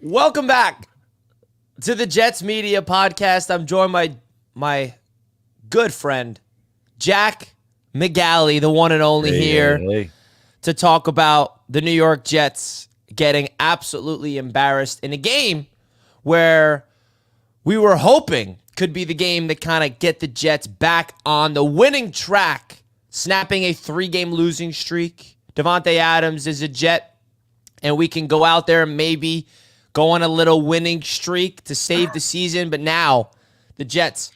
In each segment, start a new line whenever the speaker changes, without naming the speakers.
Welcome back to the Jets Media Podcast. I'm joined by my good friend, Jack McGalley, the one and only here to talk about the New York Jets getting absolutely embarrassed in a game where we were hoping could be the game that kind of get the Jets back on the winning track, snapping a 3-game losing streak. Davante Adams is a Jet, and we can go out there and maybe go on a little winning streak to save the season. But now the Jets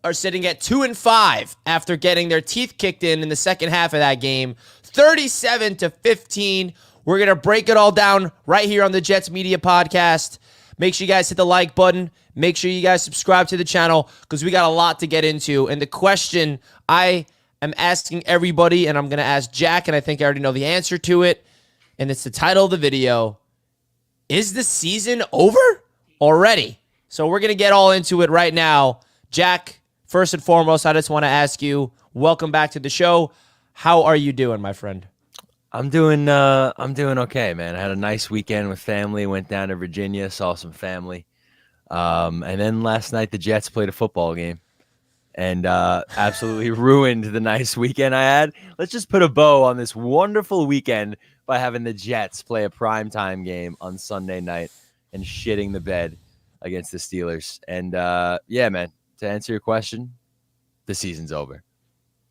are sitting at 2-5 after getting their teeth kicked in the second half of that game, 37-15. We're going to break it all down right here on the Jets Media Podcast. Make sure you guys hit the like button. Make sure you guys subscribe to the channel because we got a lot to get into. And the question I am asking everybody, and I'm going to ask Jack, and I think I already know the answer to it, and it's the title of the video: is the season over already? So we're going to get all into it right now. Jack, first and foremost, I just want to ask you, welcome back to the show. How are you doing, my friend?
I'm doing okay, man. I had a nice weekend with family, went down to Virginia, saw some family. And then last night the Jets played a football game and absolutely ruined the nice weekend I had. Let's just put a bow on this wonderful weekend by having the Jets play a primetime game on Sunday night and shitting the bed against the Steelers. And yeah, man, to answer your question, the season's over.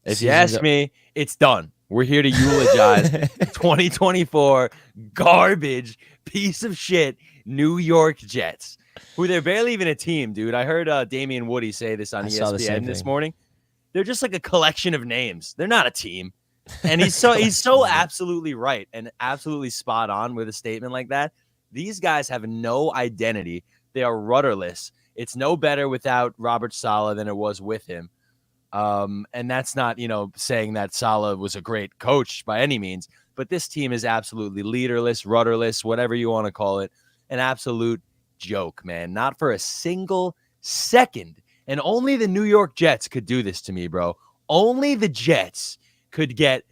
If you ask me, it's done. We're here to eulogize 2024 garbage piece of shit New York Jets, who they're barely even a team, dude. I heard Damian Woody say this on ESPN this morning. They're just like a collection of names. They're not a team. And he's so absolutely right and absolutely spot on with a statement like that. These guys have no identity. They are rudderless. It's no better without Robert Saleh than it was with him. And that's not, saying that Saleh was a great coach by any means, but this team is absolutely leaderless, rudderless, whatever you want to call it. An absolute joke, man. Not for a single second. And only the New York Jets could do this to me, bro. Only the Jets could get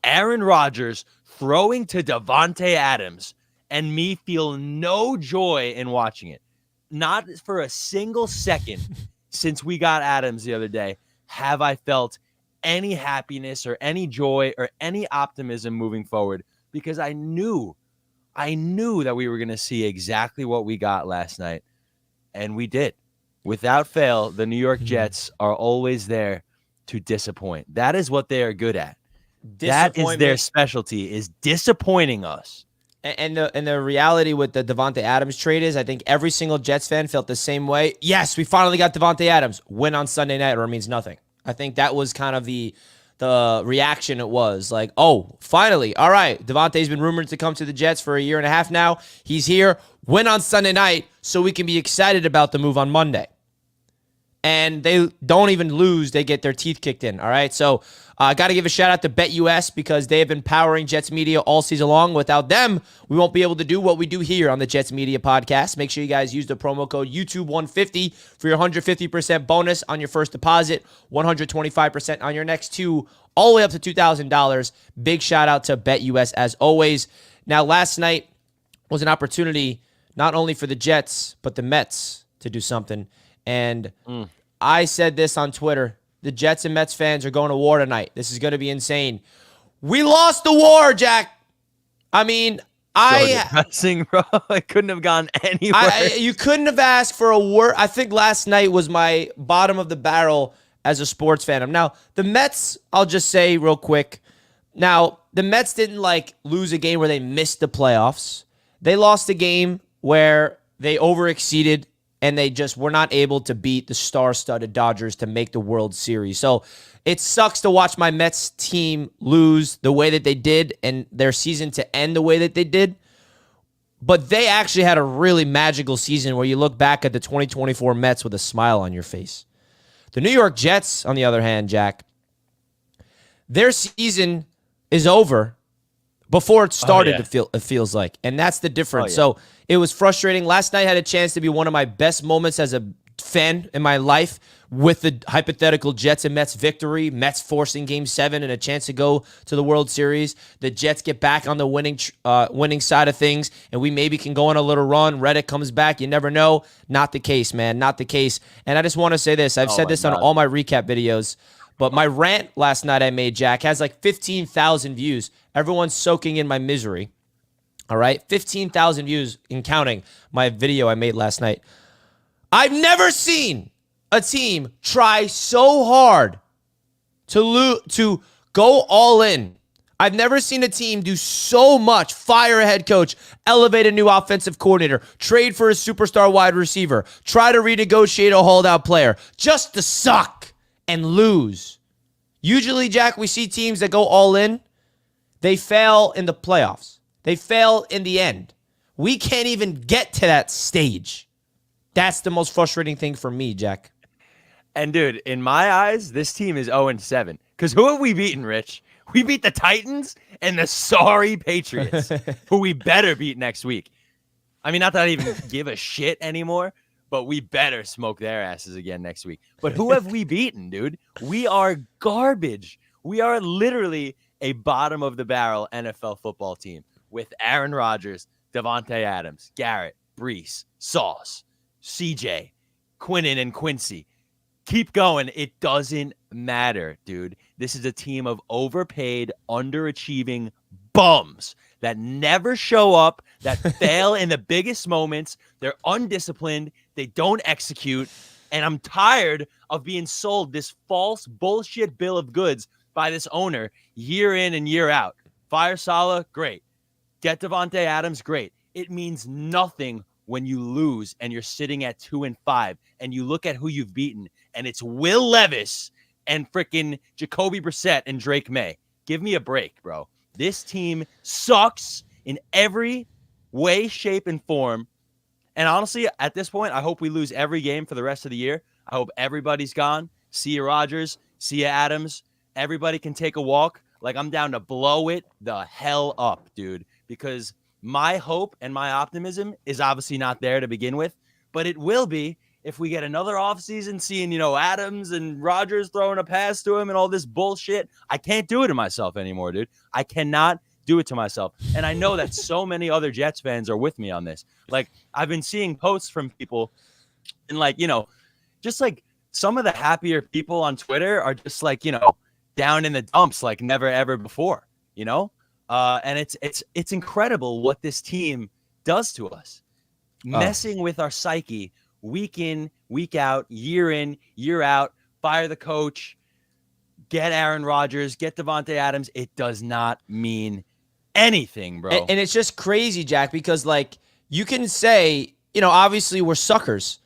Aaron Rodgers throwing to Davante Adams and me feel no joy in watching it. Not for a single second since we got Adams the other day have I felt any happiness or any joy or any optimism moving forward, because I knew that we were going to see exactly what we got last night, and we did. Without fail, the New York Jets are always there to disappoint. That is what they are good at. That is their specialty, is disappointing us.
And the reality with the Davante Adams trade is, I think every single Jets fan felt the same way. Yes, we finally got Davante Adams. Win on Sunday night or it means nothing. I think that was kind of the reaction it was. Like, oh, finally. All right, Davante's been rumored to come to the Jets for a year and a half now. He's here. Win on Sunday night so we can be excited about the move on Monday. And they don't even lose. They get their teeth kicked in, all right? So I got to give a shout-out to BetUS because they have been powering Jets Media all season long. Without them, we won't be able to do what we do here on the Jets Media Podcast. Make sure you guys use the promo code YouTube150 for your 150% bonus on your first deposit, 125% on your next two, all the way up to $2,000. Big shout-out to BetUS as always. Now, last night was an opportunity not only for the Jets, but the Mets to do something. And I said this on Twitter: the Jets and Mets fans are going to war tonight. This is going to be insane. We lost the war, Jack. I mean,
depressing, bro. I couldn't have gone anywhere.
You couldn't have asked for a word. I think last night was my bottom of the barrel as a sports fandom. Now, the Mets, I'll just say real quick. Now, the Mets didn't lose a game where they missed the playoffs. They lost a game where they overexceeded and they just were not able to beat the star-studded Dodgers to make the World Series. So it sucks to watch my Mets team lose the way that they did and their season to end the way that they did. But they actually had a really magical season where you look back at the 2024 Mets with a smile on your face. The New York Jets, on the other hand, Jack, their season is over before it started, it feels like. And that's the difference. So it was frustrating. Last night had a chance to be one of my best moments as a fan in my life with the hypothetical Jets and Mets victory, Mets forcing Game 7 and a chance to go to the World Series. The Jets get back on the winning side of things, and we maybe can go on a little run. Reddick comes back. You never know. Not the case, man. Not the case. And I just want to say this. I've said this on all my recap videos, but my rant last night I made, Jack, has like 15,000 views. Everyone's soaking in my misery. All right? 15,000 views in counting my video I made last night. I've never seen a team try so hard to go all in. I've never seen a team do so much, fire a head coach, elevate a new offensive coordinator, trade for a superstar wide receiver, try to renegotiate a holdout player, just to suck and lose. Usually, Jack, we see teams that go all in, they fail in the playoffs. They fail in the end. We can't even get to that stage. That's the most frustrating thing for me, Jack.
And, dude, in my eyes, this team is 0-7. Because who have we beaten, Rich? We beat the Titans and the sorry Patriots, who we better beat next week. I mean, not that I even give a shit anymore, but we better smoke their asses again next week. But who have we beaten, dude? We are garbage. We are literally a bottom-of-the-barrel NFL football team with Aaron Rodgers, Davante Adams, Garrett, Brees, Sauce, CJ, Quinnen, and Quincy. Keep going. It doesn't matter, dude. This is a team of overpaid, underachieving bums that never show up, that fail in the biggest moments. They're undisciplined. They don't execute. And I'm tired of being sold this false bullshit bill of goods by this owner year in and year out. Fire Saleh, great. Get Davante Adams, great. It means nothing when you lose and you're sitting at 2-5 and you look at who you've beaten and it's Will Levis and freaking Jacoby Brissett and Drake May. Give me a break, bro. This team sucks in every way, shape, and form. And honestly, at this point, I hope we lose every game for the rest of the year. I hope everybody's gone. See you, Rodgers. See you, Adams. Everybody can take a walk. Like, I'm down to blow it the hell up, dude, because my hope and my optimism is obviously not there to begin with, but it will be if we get another offseason seeing, Adams and Rodgers throwing a pass to him and all this bullshit. I can't do it to myself anymore, dude. I cannot do it to myself. And I know that so many other Jets fans are with me on this. Like, I've been seeing posts from people and just like some of the happier people on Twitter are just like, down in the dumps like never ever before, and it's incredible what this team does to us, messing with our psyche week in, week out, year in, year out. Fire the coach, get Aaron Rodgers, get Davante Adams. It does not mean anything, bro.
And it's just crazy, Jack, because you can say, obviously we're suckers,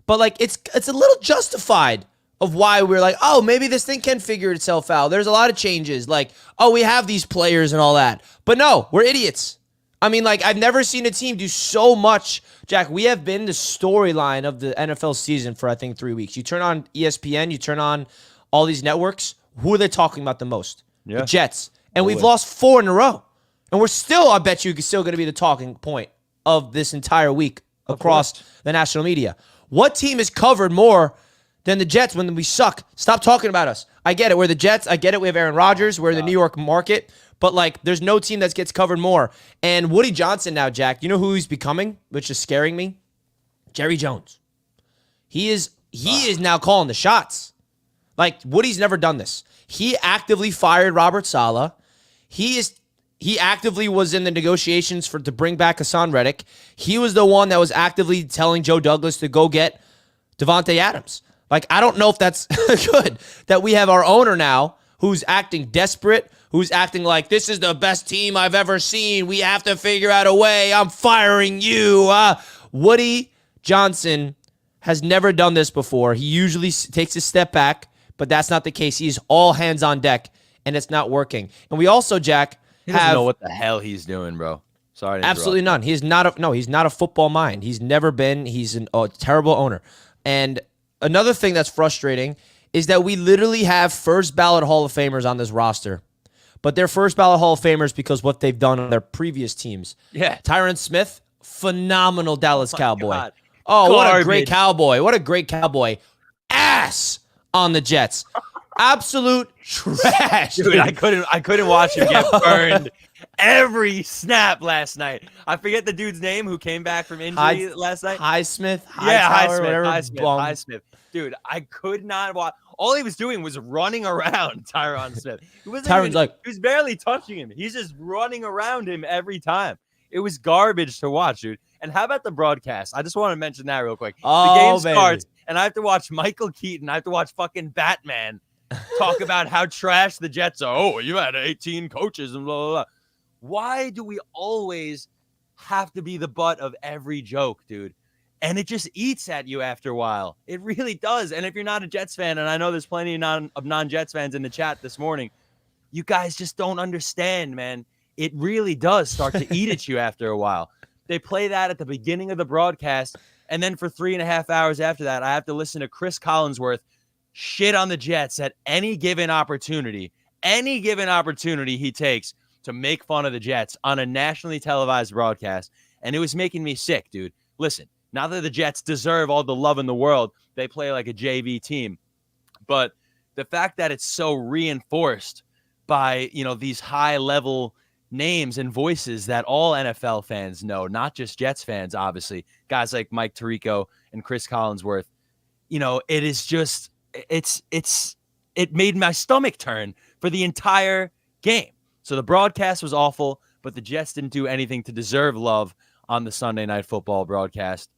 but it's a little justified of why we're like, oh, maybe this thing can figure itself out. There's a lot of changes. We have these players and all that. But no, we're idiots. I mean, I've never seen a team do so much. Jack, we have been the storyline of the NFL season for, I think, 3 weeks. You turn on ESPN, you turn on all these networks. Who are they talking about the most? Yeah. The Jets. And we've lost 4 in a row. And we're still, I bet you, still going to be the talking point of this entire week across the national media. What team is covered more than the Jets when we suck? Stop talking about us. I get it. We're the Jets. I get it. We have Aaron Rodgers. We're in the New York market. But, there's no team that gets covered more. And Woody Johnson now, Jack, you know who he's becoming, which is scaring me? Jerry Jones. He is now calling the shots. Woody's never done this. He actively fired Robert Saleh. He actively was in the negotiations to bring back Hassan Reddick. He was the one that was actively telling Joe Douglas to go get Davante Adams. I don't know if that's good that we have our owner now who's acting desperate, who's acting like this is the best team I've ever seen. We have to figure out a way. I'm firing you. Woody Johnson has never done this before. He usually takes a step back, but that's not the case. He's all hands on deck, and it's not working. And we also, Jack,
he doesn't know what the hell he's doing, bro. Sorry to
absolutely none. He's not a football mind. He's never been. He's a terrible owner. And another thing that's frustrating is that we literally have first ballot Hall of Famers on this roster, but they're first ballot Hall of Famers because what they've done on their previous teams.
Yeah.
Tyron Smith, phenomenal Dallas Cowboy.
God.
Oh, what a great
Garbage.
cowboy. What a great cowboy. Ass on the Jets. Absolute trash.
Dude, I couldn't watch him get burned every snap last night. I forget the dude's name who came back from injury last night.
Highsmith,
Yeah,
Hightower, whatever.
Highsmith. Dude, I could not watch. All he was doing was running around Tyron Smith. He was barely touching him. He's just running around him every time. It was garbage to watch, dude. And how about the broadcast? I just want to mention that real quick. The game starts, and I have to watch Michael Keaton. I have to watch fucking Batman talk about how trash the Jets are. Oh, you had 18 coaches and blah, blah, blah. Why do we always have to be the butt of every joke, dude? And it just eats at you after a while. It really does. And if you're not a Jets fan, and I know there's plenty of non-Jets fans in the chat this morning, you guys just don't understand, man. It really does start to eat at you after a while. They play that at the beginning of the broadcast, and then for 3.5 hours after that, I have to listen to Chris Collinsworth shit on the Jets at any given opportunity he takes to make fun of the Jets on a nationally televised broadcast. And it was making me sick, dude. Listen, not that the Jets deserve all the love in the world. They play like a JV team. But the fact that it's so reinforced by, these high-level names and voices that all NFL fans know, not just Jets fans, obviously, guys like Mike Tirico and Chris Collinsworth, it is just, it made my stomach turn for the entire game. So the broadcast was awful, but the Jets didn't do anything to deserve love on the Sunday Night Football broadcast.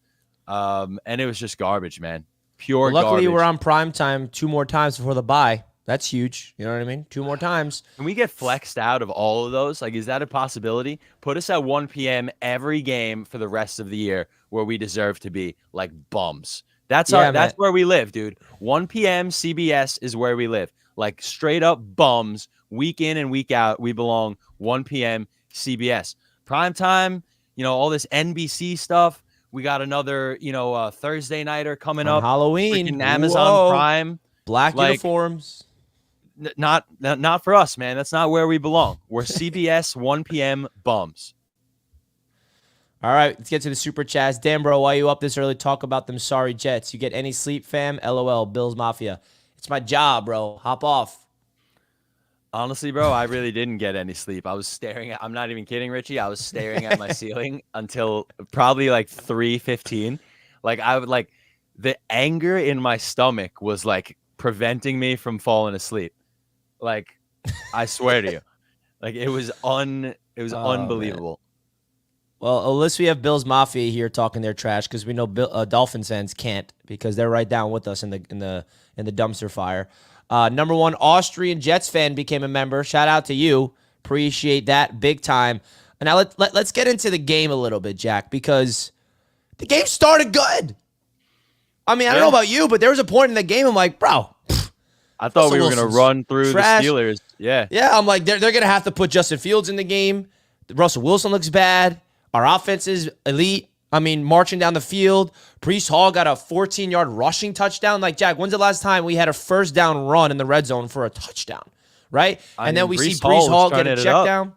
And it was just garbage, man. Pure
Luckily,
garbage.
we're on prime time 2 more times before the bye. That's huge. You know what I mean? 2 more times.
Can we get flexed out of all of those? Like, is that a possibility? Put us at 1 p.m. every game for the rest of the year where we deserve to be, like bums. That's where we live, dude. 1 p.m. CBS is where we live. Like straight up bums, week in and week out. We belong 1 p.m. CBS. Prime time, all this NBC stuff. We got another, Thursday nighter coming up.
Halloween.
Amazon Prime.
Black uniforms.
Not for us, man. That's not where we belong. We're CBS 1 p.m. bums.
All right, let's get to the super chats. Damn, bro, why you up this early? Talk about them sorry Jets. You get any sleep, fam? LOL, Bills Mafia. It's my job, bro. Hop off.
Honestly, bro, I really didn't get any sleep. I was staring at, I'm not even kidding, Richie. I was staring at my ceiling until probably like 3:15. The anger in my stomach was like preventing me from falling asleep. Like, I swear to you. Like, it was unbelievable.
Man. Well, unless we have Bills Mafia here talking their trash, because we know Dolphins fans can't, because they're right down with us in the dumpster fire. Number 1 Austrian Jets fan became a member. Shout out to you. Appreciate that big time. And now let's get into the game a little bit, Jack, because the game started good. I mean, I don't know about you, but there was a point in the game I'm like, bro.
I thought we were going to run through
trash.
The Steelers. Yeah.
Yeah, I'm like, they're going to have to put Justin Fields in the game. Russell Wilson looks bad. Our offense is elite. I mean, marching down the field. Breece Hall got a 14-yard rushing touchdown. Like, Jack, when's the last time we had a first down run in the red zone for a touchdown, right? Then we see Breece Hall get a check down.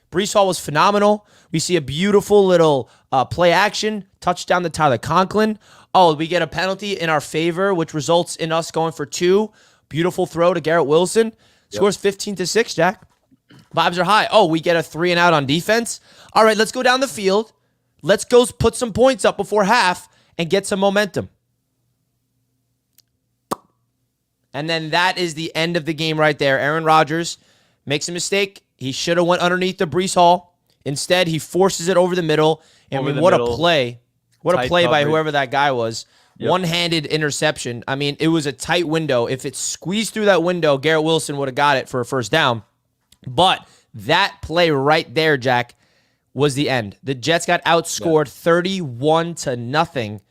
Breece Hall was phenomenal. We see a beautiful little play action touchdown to Tyler Conklin. Oh, we get a penalty in our favor, which results in us going for 2. Beautiful throw to Garrett Wilson. Scores 15-6, Jack. Vibes are high. Oh, we get a 3 and out on defense. All right, let's go down the field. Let's go put some points up before half and get some momentum. And then that is the end of the game right there. Aaron Rodgers makes a mistake. He should have went underneath the Breece Hall. Instead, he forces it over the middle. And what a play. What a play by whoever that guy was. Yep. One-handed interception. I mean, it was a tight window. If it squeezed through that window, Garrett Wilson would have got it for a first down. But that play right there, Jack, was the end. The Jets got outscored 31-0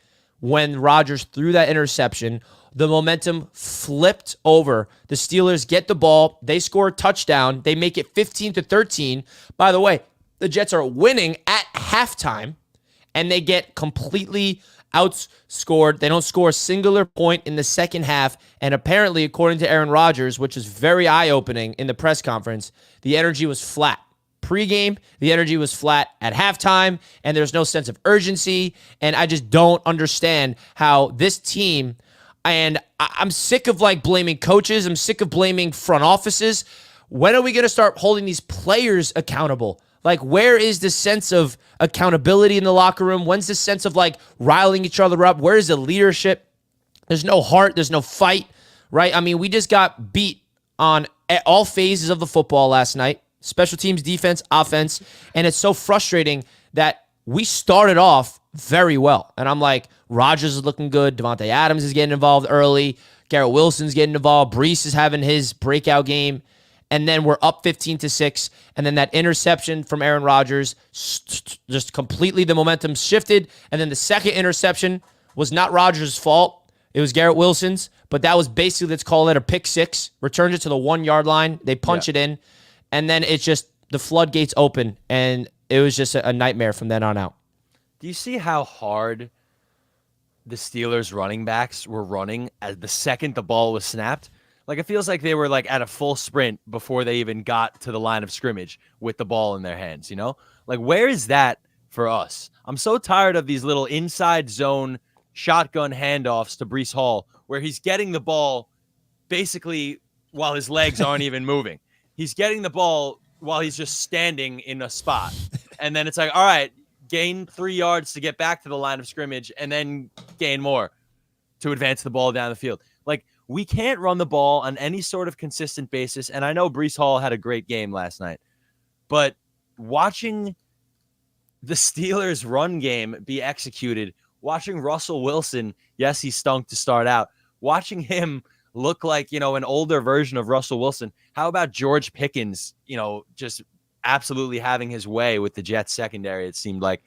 when Rodgers threw that interception. The momentum flipped over. The Steelers get the ball. They score a touchdown. They make it 15-13. By the way, the Jets are winning at halftime, and they get completely outscored. They don't score a singular point in the second half. And apparently, according to Aaron Rodgers, which is very eye-opening in the press conference, the energy was flat. pregame. The energy was flat at halftime, and there's no sense of urgency. And I just don't understand how this team, and I'm sick of like blaming coaches. I'm sick of blaming front offices. When are we going to start holding these players accountable? Like, where is the sense of accountability in the locker room? When's the sense of like riling each other up? Where is the leadership? There's no heart. There's no fight, right? I mean, we just got beat on all phases of the football last night. Special teams, defense, offense. And it's so frustrating that we started off very well. And I'm like, Rodgers is looking good. Davante Adams is getting involved early. Garrett Wilson's getting involved. Brees is having his breakout game. And then we're up 15-6. And then that interception from Aaron Rodgers, just completely the momentum shifted. And then the second interception was not Rodgers' fault. It was Garrett Wilson's. But that was basically, let's call it a pick six. Returned it to the 1 yard line. They punch it in. And then it's just the floodgates open. And it was just a nightmare from then on out.
Do you see how hard the Steelers running backs were running as the second the ball was snapped? Like, it feels like they were like at a full sprint before they even got to the line of scrimmage with the ball in their hands, you know? Like, where is that for us? I'm so tired of these little inside zone shotgun handoffs to Brees Hall where he's getting the ball basically while his legs aren't even moving. He's getting the ball while he's just standing in a spot. And then it's like, all right, gain 3 yards to get back to the line of scrimmage and then gain more to advance the ball down the field. Like, we can't run the ball on any sort of consistent basis. And I know Brees Hall had a great game last night, but watching the Steelers' run game be executed, watching Russell Wilson, yes, he stunk to start out, watching him look like, you know, an older version of Russell Wilson. How about George Pickens, you know, just absolutely having his way with the Jets secondary, it seemed like,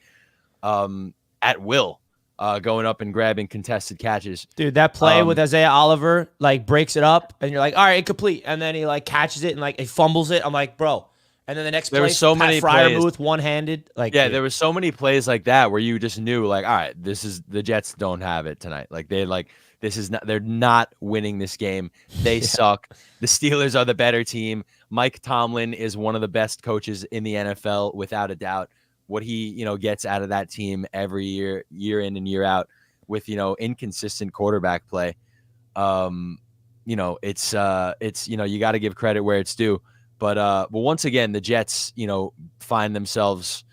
at will. Going up and grabbing contested catches.
Dude, that play with Isaiah Oliver, like, breaks it up, and you're like, all right, incomplete. And then he, like, catches it and, like, he fumbles it. I'm like, bro. And then the next play,
there were so many
Freiermuth one-handed. Like,
yeah,
dude.
There were so many plays like that where you just knew, like, all right, this is the Jets don't have it tonight. Like, this is not, they're not winning this game. They suck. The Steelers are the better team. Mike Tomlin is one of the best coaches in the NFL, without a doubt. What he, you know, gets out of that team every year in and year out with, you know, inconsistent quarterback play. You know, it's, you know, you got to give credit where it's due. But once again, the Jets, you know, find themselves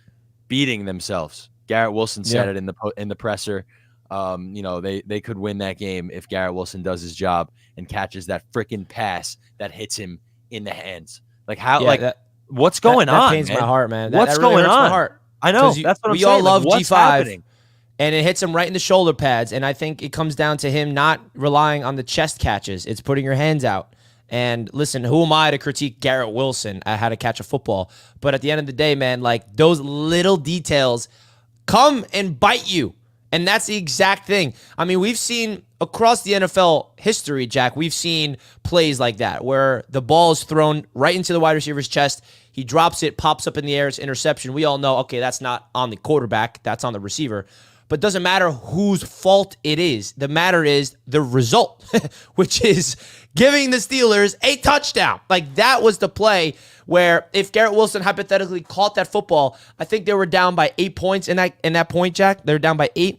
beating themselves. Garrett Wilson said it in the presser. You know, they could win that game if Garrett Wilson does his job and catches that freaking pass that hits him in the hands. Like, how, what's going on?
That pains my heart, man.
What's
that really
going
hurts
on?
My heart.
I know. That's what I'm saying.
We all love
what's
G5,
happening?
and it hits him right in the shoulder pads. And I think it comes down to him not relying on the chest catches. It's putting your hands out. And listen, who am I to critique Garrett Wilson at how to catch a football? But at the end of the day, man, like, those little details come and bite you. And that's the exact thing. I mean, we've seen across the NFL history, Jack, we've seen plays like that where the ball is thrown right into the wide receiver's chest. He drops it, pops up in the air, it's interception. We all know, okay, that's not on the quarterback, that's on the receiver. But it doesn't matter whose fault it is. The matter is the result, which is giving the Steelers a touchdown. Like, that was the play where if Garrett Wilson hypothetically caught that football, I think they were down by 8 points in that point, Jack. They're down by 8.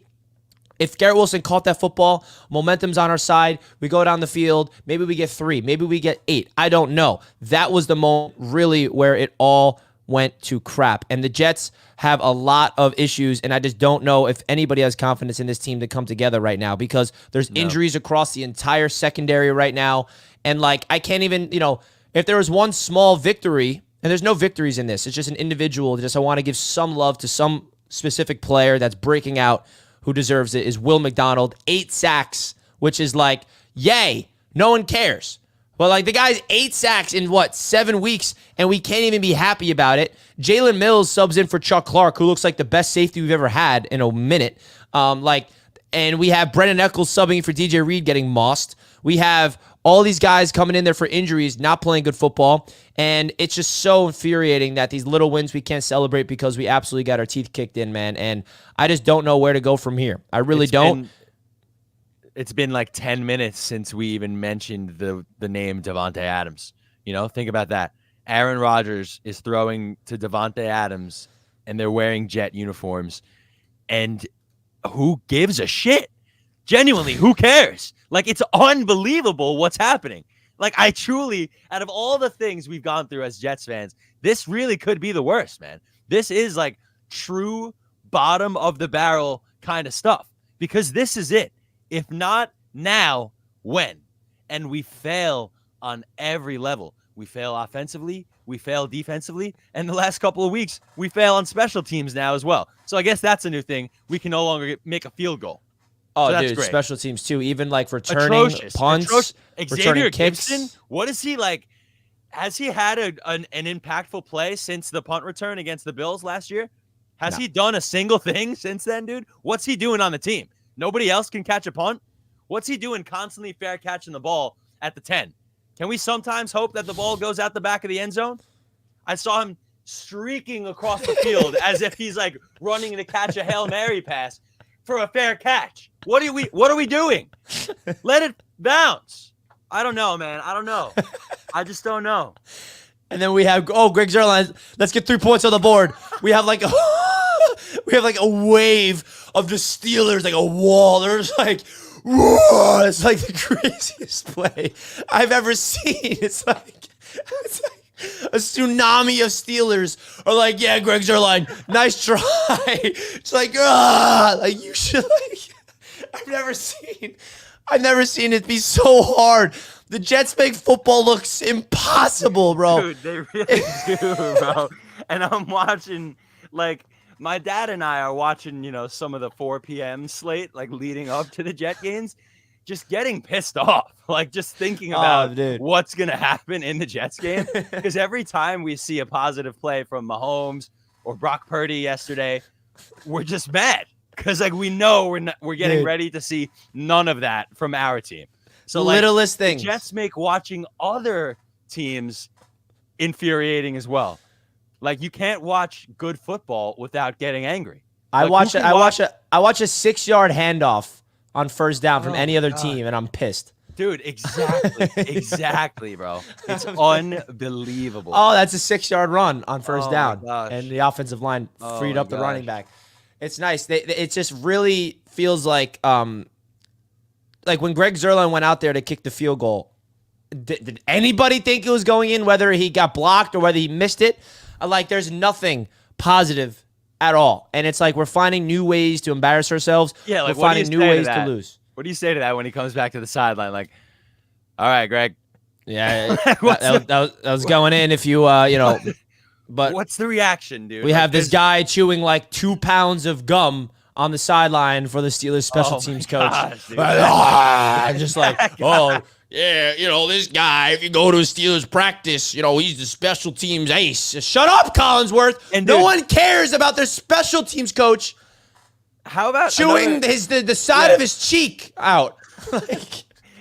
If Garrett Wilson caught that football, momentum's on our side. We go down the field. Maybe we get 3. Maybe we get 8. I don't know. That was the moment really where it all went to crap. And the Jets have a lot of issues, and I just don't know if anybody has confidence in this team to come together right now because there's injuries across the entire secondary right now. And, like, I can't even, you know, if there was one small victory, and there's no victories in this, it's just an individual. Just I want to give some love to some specific player that's breaking out who deserves it, is Will McDonald. 8 sacks, which is like, yay, no one cares. But, like, the guy's 8 sacks in, 7 weeks, and we can't even be happy about it. Jalen Mills subs in for Chuck Clark, who looks like the best safety we've ever had in a minute. And we have Brennan Eccles subbing for DJ Reed getting mossed. We have all these guys coming in there for injuries, not playing good football. And it's just so infuriating that these little wins we can't celebrate because we absolutely got our teeth kicked in, man. And I just don't know where to go from here. I really don't.
It's been like 10 minutes since we even mentioned the name Davante Adams. You know, think about that. Aaron Rodgers is throwing to Davante Adams, and they're wearing Jet uniforms. And who gives a shit? Genuinely, who cares? Like, it's unbelievable what's happening. Like, I truly, out of all the things we've gone through as Jets fans, this really could be the worst, man. This is like true bottom of the barrel kind of stuff, because this is it. If not now, when? And we fail on every level. We fail offensively, we fail defensively, and the last couple of weeks, we fail on special teams now as well. So I guess that's a new thing. We can no longer make a field goal.
Oh,
so
dude,
great.
Special teams too. Even like returning punts,
Xavier
returning kicks.
Gibson, what is he like? Has he had an impactful play since the punt return against the Bills last year? Has he done a single thing since then, dude? What's he doing on the team? Nobody else can catch a punt? What's he doing constantly fair catching the ball at the 10? Can we sometimes hope that the ball goes out the back of the end zone? I saw him streaking across the field as if he's like running to catch a Hail Mary pass for a fair catch. What are we doing? Let it bounce. I don't know, man. I don't know. I just don't know.
And then we have Greg Zuerlein. Let's get 3 points on the board. We have like a wave of the Steelers, like a wall. There's like, whoa, it's like the craziest play I've ever seen. It's like a tsunami of Steelers are like, yeah, Greg Zuerlein, nice try. It's like, like you should like. I've never seen it be so hard. The Jets make football look impossible, bro.
Dude, they really do, bro. And I'm watching, like, my dad and I are watching, some of the 4 p.m. slate, like, leading up to the Jet games, just getting pissed off. Like, just thinking about what's going to happen in the Jets game. Because every time we see a positive play from Mahomes or Brock Purdy yesterday, we're just mad. Because, like, we know we're getting ready to see none of that from our team. So,
littlest things.
The Jets make watching other teams infuriating as well. Like, you can't watch good football without getting angry.
I watch a 6-yard handoff on first down from any other team, and I'm pissed.
Dude, exactly, bro. It's unbelievable.
Oh, that's a 6-yard run on first down, and the offensive line freed up the running back. It's nice. It just really feels like when Greg Zuerlein went out there to kick the field goal, did anybody think it was going in, whether he got blocked or whether he missed it? Like, there's nothing positive at all. And it's like we're finding new ways to embarrass ourselves.
Yeah, like,
we're finding new ways to lose.
What do you say to that when he comes back to the sideline? Like, all right, Greg.
Yeah, that was going in if you, But
what's the reaction, dude?
We have this guy chewing like 2 pounds of gum on the sideline for the Steelers special teams coach. I'm just like, this guy, if you go to a Steelers practice, he's the special teams ace. Just shut up, Collinsworth. And no one cares about their special teams coach.
How about
chewing the side of his cheek out?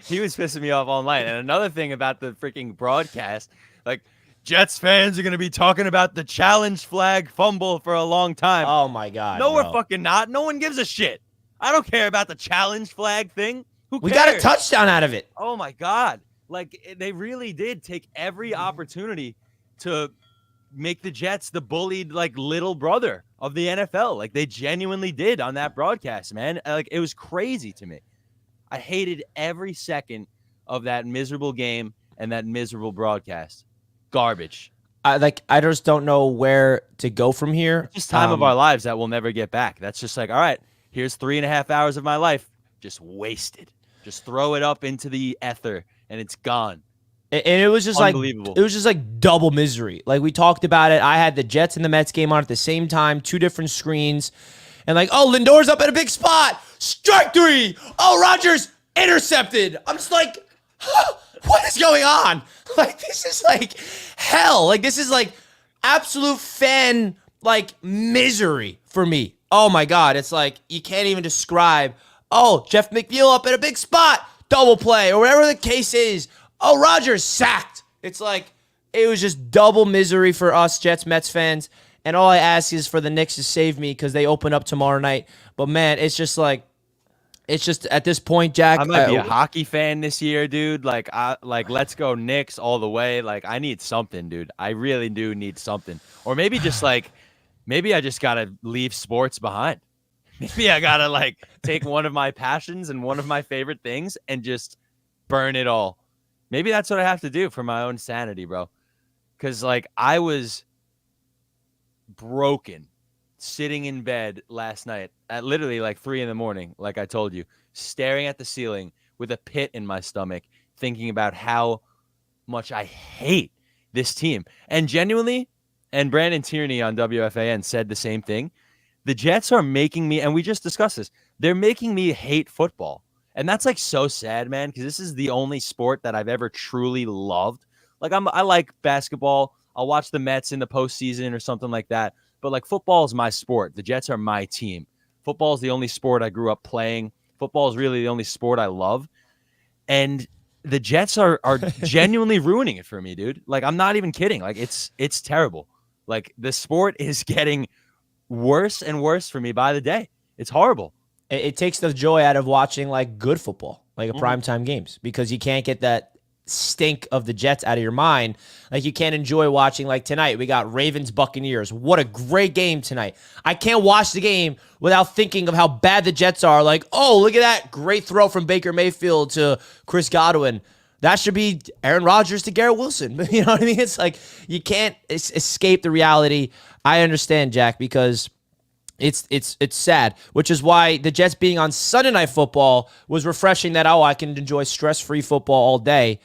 He was pissing me off all night. And another thing about the freaking broadcast, like, Jets fans are going to be talking about the challenge flag fumble for a long time.
Oh, my God.
No, we're fucking not. No one gives a shit. I don't care about the challenge flag thing. Who cares?
We got a touchdown out of it.
Oh, my God. Like, they really did take every opportunity to make the Jets the bullied, like, little brother of the NFL. Like, they genuinely did on that broadcast, man. Like, it was crazy to me. I hated every second of that miserable game and that miserable broadcast. Garbage.
I just don't know where to go from here.
It's just time of our lives that we'll never get back. That's just like, all right, here's 3.5 hours of my life just wasted. Just throw it up into the ether and it's gone.
And it was just
unbelievable.
It was just like double misery. Like, we talked about it. I had the Jets and the Mets game on at the same time, 2 different screens. And like, Lindor's up at a big spot. Strike 3. Oh, Rodgers intercepted. I'm just like, what is going on? Like, this is like hell. Like, this is like absolute fan like misery for me. Oh my God. It's like you can't even describe. Oh, Jeff McNeil up at a big spot, double play, or whatever the case is. Oh, Rodgers sacked. It's like it was just double misery for us Jets Mets fans. And all I ask is for the Knicks to save me because they open up tomorrow night. But man, it's just like It's just at this point, Jack.
I might be a hockey fan this year, dude. Like let's go Knicks all the way. Like I need something, dude. I really do need something. Or maybe just maybe I just gotta leave sports behind. Maybe I gotta take one of my passions and one of my favorite things and just burn it all. Maybe that's what I have to do for my own sanity, bro. Because I was broken sitting in bed last night at literally 3 a.m, like I told you, staring at the ceiling with a pit in my stomach, thinking about how much I hate this team. And genuinely, and Brandon Tierney on WFAN said the same thing, the Jets are making me, and we just discussed this, they're making me hate football. And that's so sad, man, because this is the only sport that I've ever truly loved. I like basketball. I'll watch the Mets in the postseason or something like that. But football is my sport. The Jets are my team. Football is the only sport I grew up playing. Football is really the only sport I love. And the Jets are genuinely ruining it for me, dude. I'm not even kidding. It's terrible. The sport is getting worse and worse for me by the day. It's horrible.
It takes the joy out of watching good football, a primetime games, because you can't get that stink of the Jets out of your mind. You can't enjoy watching tonight. We got Ravens Buccaneers. What a great game tonight. I can't watch the game without thinking of how bad the Jets are. Oh, look at that great throw from Baker Mayfield to Chris Godwin. That should be Aaron Rodgers to Garrett Wilson. You know what I mean? It's you can't escape the reality. I understand, Jack, because it's sad, which is why the Jets being on Sunday Night Football was refreshing, that, I can enjoy stress-free football all day.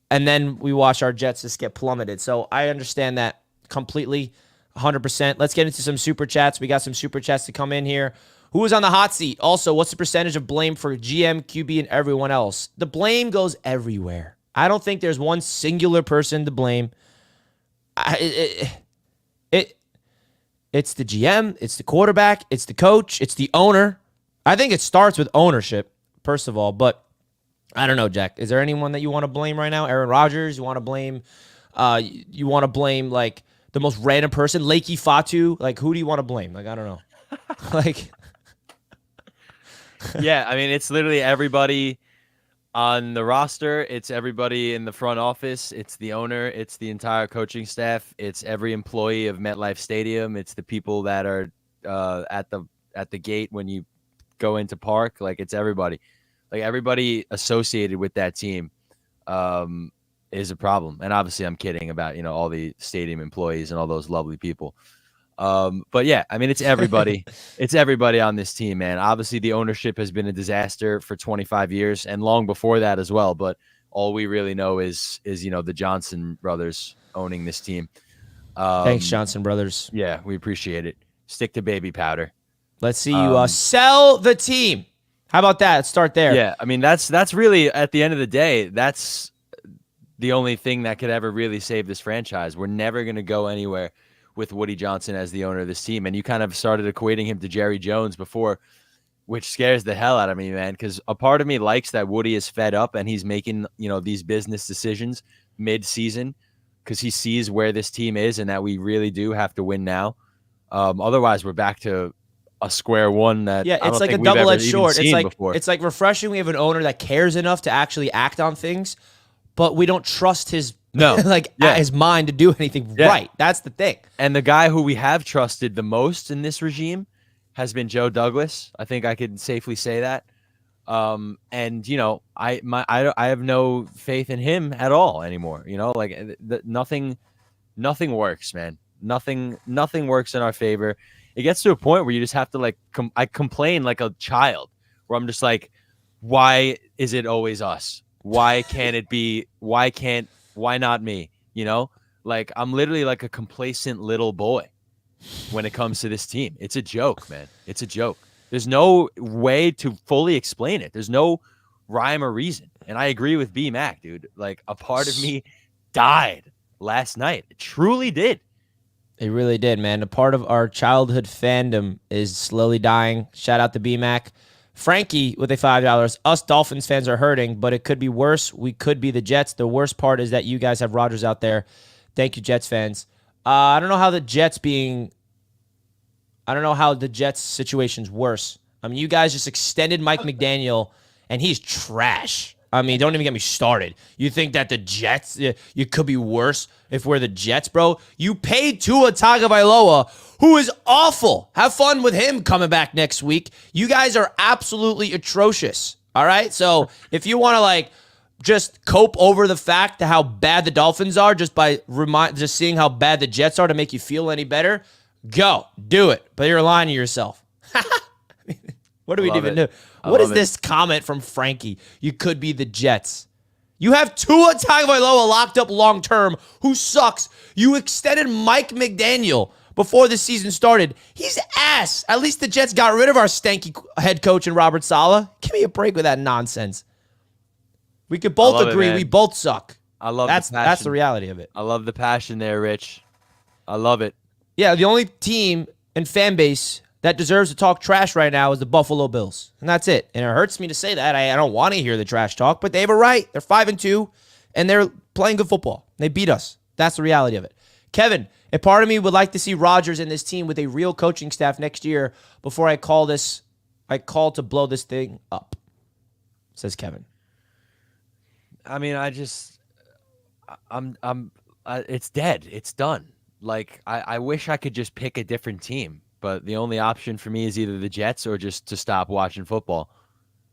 And then we watch our Jets just get plummeted. So I understand that completely, 100%. Let's get into some Super Chats. We got some Super Chats to come in here. Who is on the hot seat? Also, what's the percentage of blame for GM, QB, and everyone else? The blame goes everywhere. I don't think there's one singular person to blame. It's the GM, it's the quarterback, it's the coach, it's the owner. I think it starts with ownership, first of all. But I don't know, Jack. Is there anyone that you want to blame right now? Aaron Rodgers? You want to blame? You want to blame the most random person, Lakey Fatu? Who do you want to blame? I don't know.
Yeah, I mean, it's literally everybody on the roster. It's everybody in the front office. It's the owner. It's the entire coaching staff. It's every employee of MetLife Stadium. It's the people that are at the gate when you go into park. It's everybody. Everybody associated with that team is a problem. And obviously, I'm kidding about all the stadium employees and all those lovely people. But yeah, I mean, it's everybody. It's everybody on this team, man. Obviously, the ownership has been a disaster for 25 years and long before that as well. But all we really know is the Johnson brothers owning this team.
Thanks, Johnson brothers.
Yeah, we appreciate it. Stick to baby powder.
Let's see you sell the team. How about that? Let's start there.
Yeah, I mean, that's really, at the end of the day, that's the only thing that could ever really save this franchise. We're never going to go anywhere with Woody Johnson as the owner of this team. And you kind of started equating him to Jerry Jones before, which scares the hell out of me, man, because a part of me likes that Woody is fed up and he's making, these business decisions mid-season because he sees where this team is and that we really do have to win now. Otherwise, we're back to a square one that
it's like a double-edged sword. It's like refreshing. We have an owner that cares enough to actually act on things, but we don't trust his his mind to do anything right. That's the thing.
And the guy who we have trusted the most in this regime has been Joe Douglas. I think I could safely say that. And I have no faith in him at all anymore. Nothing works, man. Nothing works in our favor. It gets to a point where you just have to I complain like a child, where I'm just like, why is it always us? Why can't it be? Why not me? I'm literally like a complacent little boy when it comes to this team. It's a joke, man. It's a joke. There's no way to fully explain it. There's no rhyme or reason. And I agree with B Mac, dude. A part of me died last night. It truly did.
It really did, man. A part of our childhood fandom is slowly dying. Shout out to B Mac. Frankie with a $5. Us Dolphins fans are hurting, but it could be worse. We could be the Jets. The worst part is that you guys have Rodgers out there. Thank you, Jets fans. I don't know how the Jets situation's worse. I mean, you guys just extended Mike McDaniel, and he's trash. I mean, don't even get me started. You think that the Jets, you could be worse if we're the Jets, bro? You paid Tua Tagovailoa, who is awful. Have fun with him coming back next week. You guys are absolutely atrocious, all right? So if you want to, like, just cope over the fact to how bad the Dolphins are just by just seeing how bad the Jets are to make you feel any better, go. Do it. But you're lying to yourself. What do we even do? What is this comment from Frankie? You could be the Jets. You have Tua Tagovailoa locked up long term, who sucks. You extended Mike McDaniel before the season started. He's ass. At least the Jets got rid of our stanky head coach in Robert Saleh. Give me a break with that nonsense. We could both agree we both suck.
I love
that's
the passion.
That's the reality of it.
I love the passion there, Rich. I love it.
Yeah, the only team and fan base that deserves to talk trash right now is the Buffalo Bills. And that's it. And it hurts me to say that. I don't want to hear the trash talk, but they have a right. They're 5-2, and they're playing good football. They beat us. That's the reality of it. Kevin, a part of me would like to see Rodgers and this team with a real coaching staff next year before I call to blow this thing up, says Kevin.
I mean, it's dead. It's done. Like, I wish I could just pick a different team. But the only option for me is either the Jets or just to stop watching football.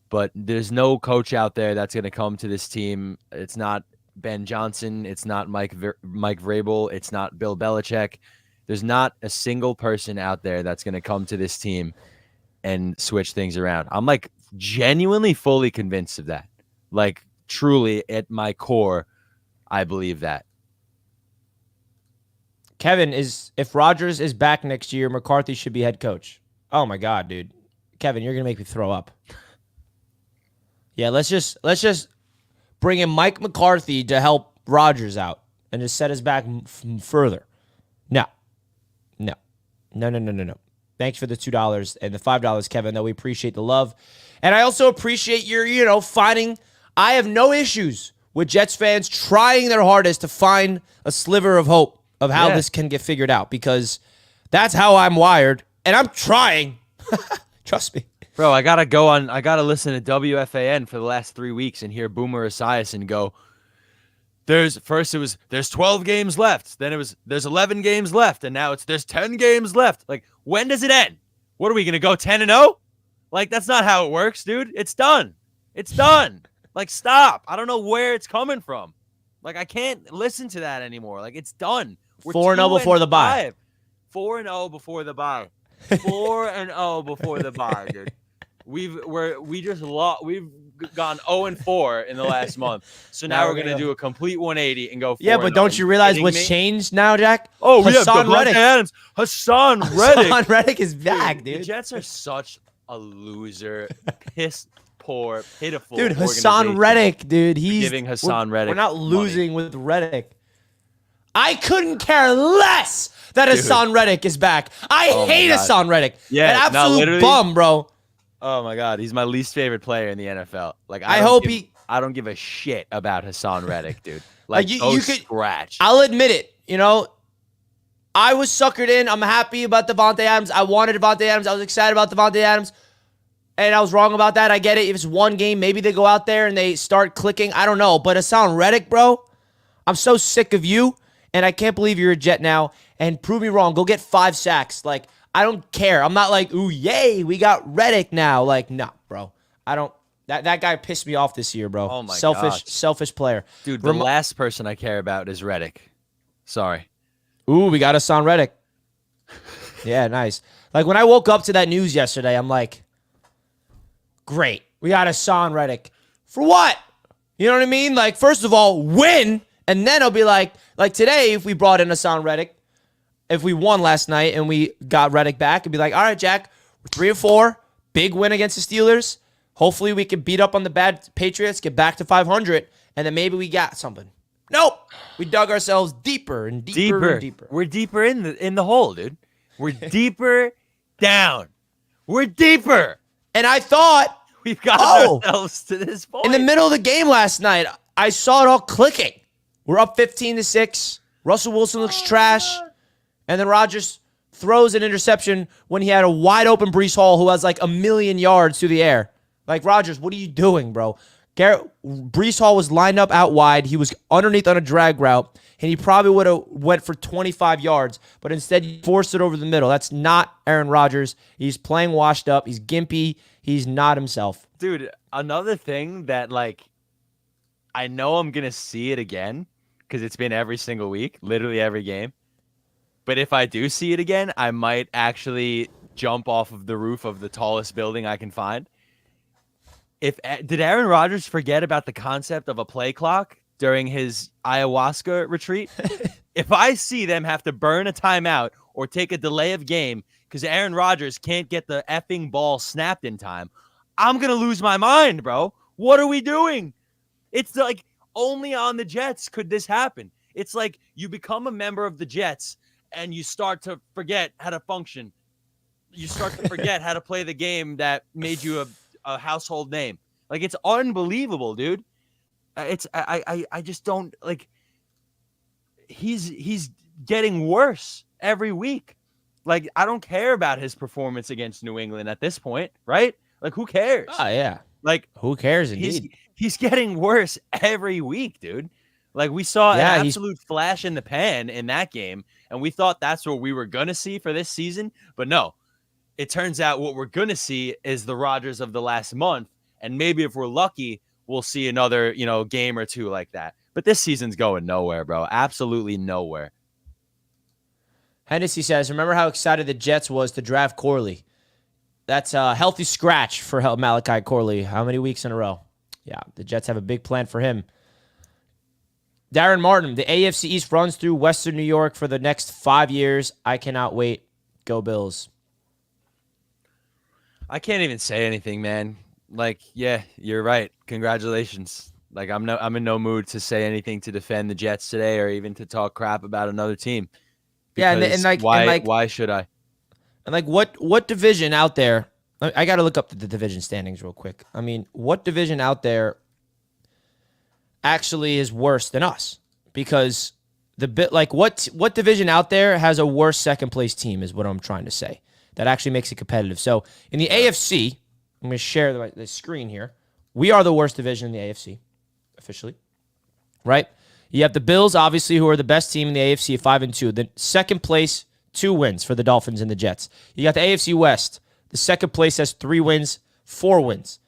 But there's no coach out there that's going to come to this team. It's not Ben Johnson. It's not Mike Vrabel. It's not Bill Belichick. There's not a single person out there that's going to come to this team and switch things around. I'm like genuinely fully convinced of that. Like truly at my core, I believe that.
Kevin, if Rodgers is back next year, McCarthy should be head coach. Oh my God, dude. Kevin, you're gonna make me throw up. Yeah, let's just bring in Mike McCarthy to help Rodgers out and just set us back further. No. Thanks for the $2 and the $5, Kevin, though. We appreciate the love. And I also appreciate your, finding. I have no issues with Jets fans trying their hardest to find a sliver of hope of how this can get figured out, because that's how I'm wired, and I'm trying. Trust me.
Bro, I gotta listen to WFAN for the last 3 weeks and hear Boomer Esiason go, there's 12 games left, then there's 11 games left, and now there's 10 games left. Like, when does it end? What are we gonna go 10-0? Like, that's not how it works, dude. It's done. It's done. Like, stop. I don't know where it's coming from. Like, I can't listen to that anymore. Like, it's done. We're
4-0 before the bye.
4-0 before the bye. 4-0 before the bye, dude. We've gone 0-4 in the last month. So now we're gonna do a complete 180 and go 4-0.
Yeah, but don't you realize what's changed now, Jack?
Oh, we have Devontae Adams. Hassan Reddick.
Hassan Reddick is back, dude.
The Jets are such a loser, poor, pitiful.
Dude, Hassan Reddick, dude.
We're
not losing with Reddick. I couldn't care less that Hassan Reddick is back. I hate Hassan Reddick.
Yeah,
an absolute bum, bro.
Oh my God, he's my least favorite player in the NFL. Like,
I
don't give a shit about Hassan Reddick, dude.
Like,
you could scratch.
I'll admit it. I was suckered in. I'm happy about Devontae Adams. I wanted Devontae Adams. I was excited about Devontae Adams. And I was wrong about that. I get it. If it's one game, maybe they go out there and they start clicking. I don't know. But Hassan Reddick, bro, I'm so sick of you. And I can't believe you're a Jet now. And prove me wrong. Go get 5 sacks. Like, I don't care. I'm not like, ooh, yay, we got Reddick now. Like, no, bro. I don't. That guy pissed me off this year, bro.
Oh, my God.
Selfish player.
Dude, the last person I care about is Reddick. Sorry.
Ooh, we got Hassan Reddick. Yeah, nice. Like, when I woke up to that news yesterday, I'm like, great. We got Hassan Reddick. For what? You know what I mean? Like, first of all, win. And then I'll be like today, if we brought in Hassan Reddick, if we won last night and we got Reddick back, it'd be like, all right, Jack, we're 3-4, big win against the Steelers. Hopefully we can beat up on the bad Patriots, get back to 500, and then maybe we got something. Nope. We dug ourselves deeper and deeper and deeper.
We're deeper in the hole, dude. We're deeper down. We're deeper.
And I thought
we've got ourselves to this point.
In the middle of the game last night, I saw it all clicking. We're up 15-6. Russell Wilson looks trash. And then Rodgers throws an interception when he had a wide open Breece Hall who has like 1,000,000 yards through the air. Like, Rodgers, what are you doing, bro? Breece Hall was lined up out wide. He was underneath on a drag route, and he probably would have went for 25 yards, but instead he forced it over the middle. That's not Aaron Rodgers. He's playing washed up. He's gimpy. He's not himself.
Dude, another thing that, like, I know I'm going to see it again because it's been every single week, literally every game. But if I do see it again, I might actually jump off of the roof of the tallest building I can find. Did Aaron Rodgers forget about the concept of a play clock during his ayahuasca retreat? If I see them have to burn a timeout or take a delay of game because Aaron Rodgers can't get the effing ball snapped in time, I'm going to lose my mind, bro. What are we doing? It's like only on the Jets could this happen. It's like you become a member of the Jets and you start to forget how to function. You start to forget how to play the game that made you a household name. Like, it's unbelievable, dude. I just don't like. He's getting worse every week. Like, I don't care about his performance against New England at this point, right? Like, who cares?
Oh, yeah.
Like,
who cares, indeed?
He's getting worse every week, dude. Like, we saw an absolute flash in the pan in that game, and we thought that's what we were going to see for this season. But no, it turns out what we're going to see is the Rodgers of the last month, and maybe if we're lucky, we'll see another, game or two like that. But this season's going nowhere, bro. Absolutely nowhere.
Hennessy says, remember how excited the Jets was to draft Corley? That's a healthy scratch for Malachi Corley. How many weeks in a row? Yeah, the Jets have a big plan for him. Darren Martin, the AFC East runs through Western New York for the next 5 years. I cannot wait. Go Bills.
I can't even say anything, man. Like, yeah, you're right. Congratulations. Like, I'm in no mood to say anything to defend the Jets today or even to talk crap about another team.
Yeah,
why should I?
And like, what division out there? I got to look up the division standings real quick. I mean, what division out there actually is worse than us? Because what division out there has a worse second place team is what I'm trying to say. That actually makes it competitive. So in the AFC, I'm going to share the screen here. We are the worst division in the AFC, officially, right? You have the Bills, obviously, who are the best team in the AFC, 5-2. The second place, 2 wins for the Dolphins and the Jets. You got the AFC West. The second place has 3 wins, 4 wins.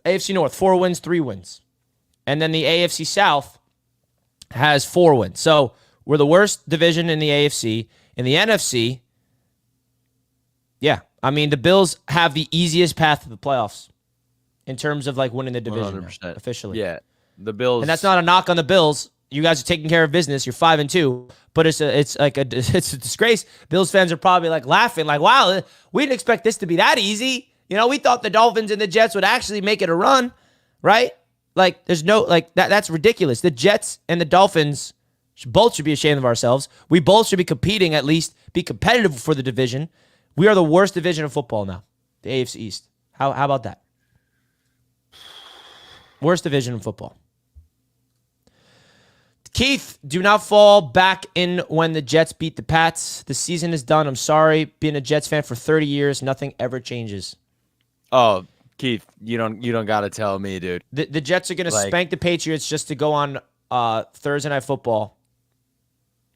AFC North, 4 wins, 3 wins. And then the AFC South has 4 wins. So we're the worst division in the AFC. In the NFC, yeah, I mean, the Bills have the easiest path to the playoffs in terms of like winning the division now, officially.
Yeah, the Bills,
and that's not a knock on the Bills. You guys are taking care of business. You're 5-2, but it's a disgrace. Bills fans are probably like laughing, like, "Wow, we didn't expect this to be that easy." We thought the Dolphins and the Jets would actually make it a run, right? Like, there's no that's ridiculous. The Jets and the Dolphins both should be ashamed of ourselves. We both should be competing, at least be competitive for the division. We are the worst division of football now, the AFC East. How about that? Worst division in football. Keith, do not fall back in when the Jets beat the Pats. The season is done. I'm sorry. Being a Jets fan for 30 years, nothing ever changes.
Oh, Keith, you don't got to tell me, dude.
The Jets are going to spank the Patriots just to go on Thursday Night Football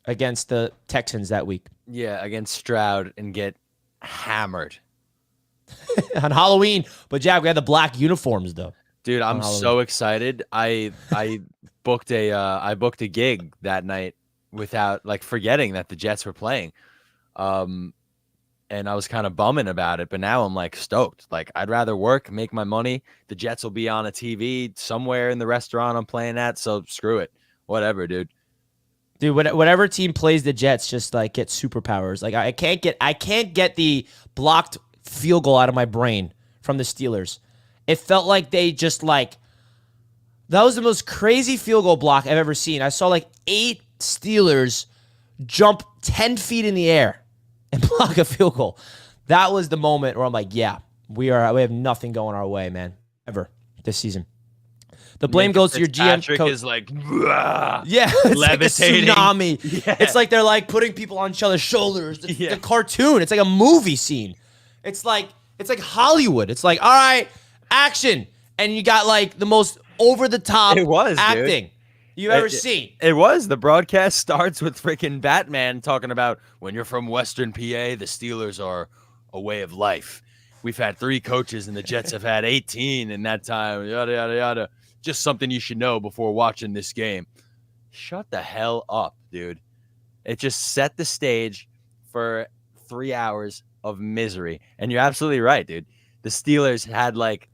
against the Texans that week.
Yeah, against Stroud and get hammered
on Halloween. But Jack, we had the black uniforms though.
Dude, I'm so excited. I booked a gig that night without forgetting that the Jets were playing. And I was kind of bumming about it, but now I'm stoked. I'd rather work, make my money. The Jets will be on a TV somewhere in the restaurant I'm playing at, so screw it. Whatever, dude.
Dude, whatever team plays the Jets just get superpowers. I can't get the blocked field goal out of my brain from the Steelers. It felt like they just that was the most crazy field goal block I've ever seen. I saw 8 Steelers jump 10 feet in the air and block a field goal. That was the moment where I'm yeah, we have nothing going our way, man, ever this season. The blame goes to your GM
Patrick
coach.
is like, "Wah,"
Yeah, it's
levitating.
like a tsunami.
Yeah.
It's like they're like putting people on each other's shoulders. The,
Yeah.
the cartoon. It's like a movie scene. It's like Hollywood. It's like, all right, action, and you got like the most over the top
It was,
acting
dude.
you've ever seen.
It was. The broadcast starts with freaking Batman talking about when you're from Western PA, the Steelers are a way of life. We've had 3 coaches and the Jets have had 18 in that time. Yada, yada, yada. Just something you should know before watching this game. Shut the hell up, dude. It just set the stage for 3 hours of misery. And you're absolutely right, dude. The Steelers had like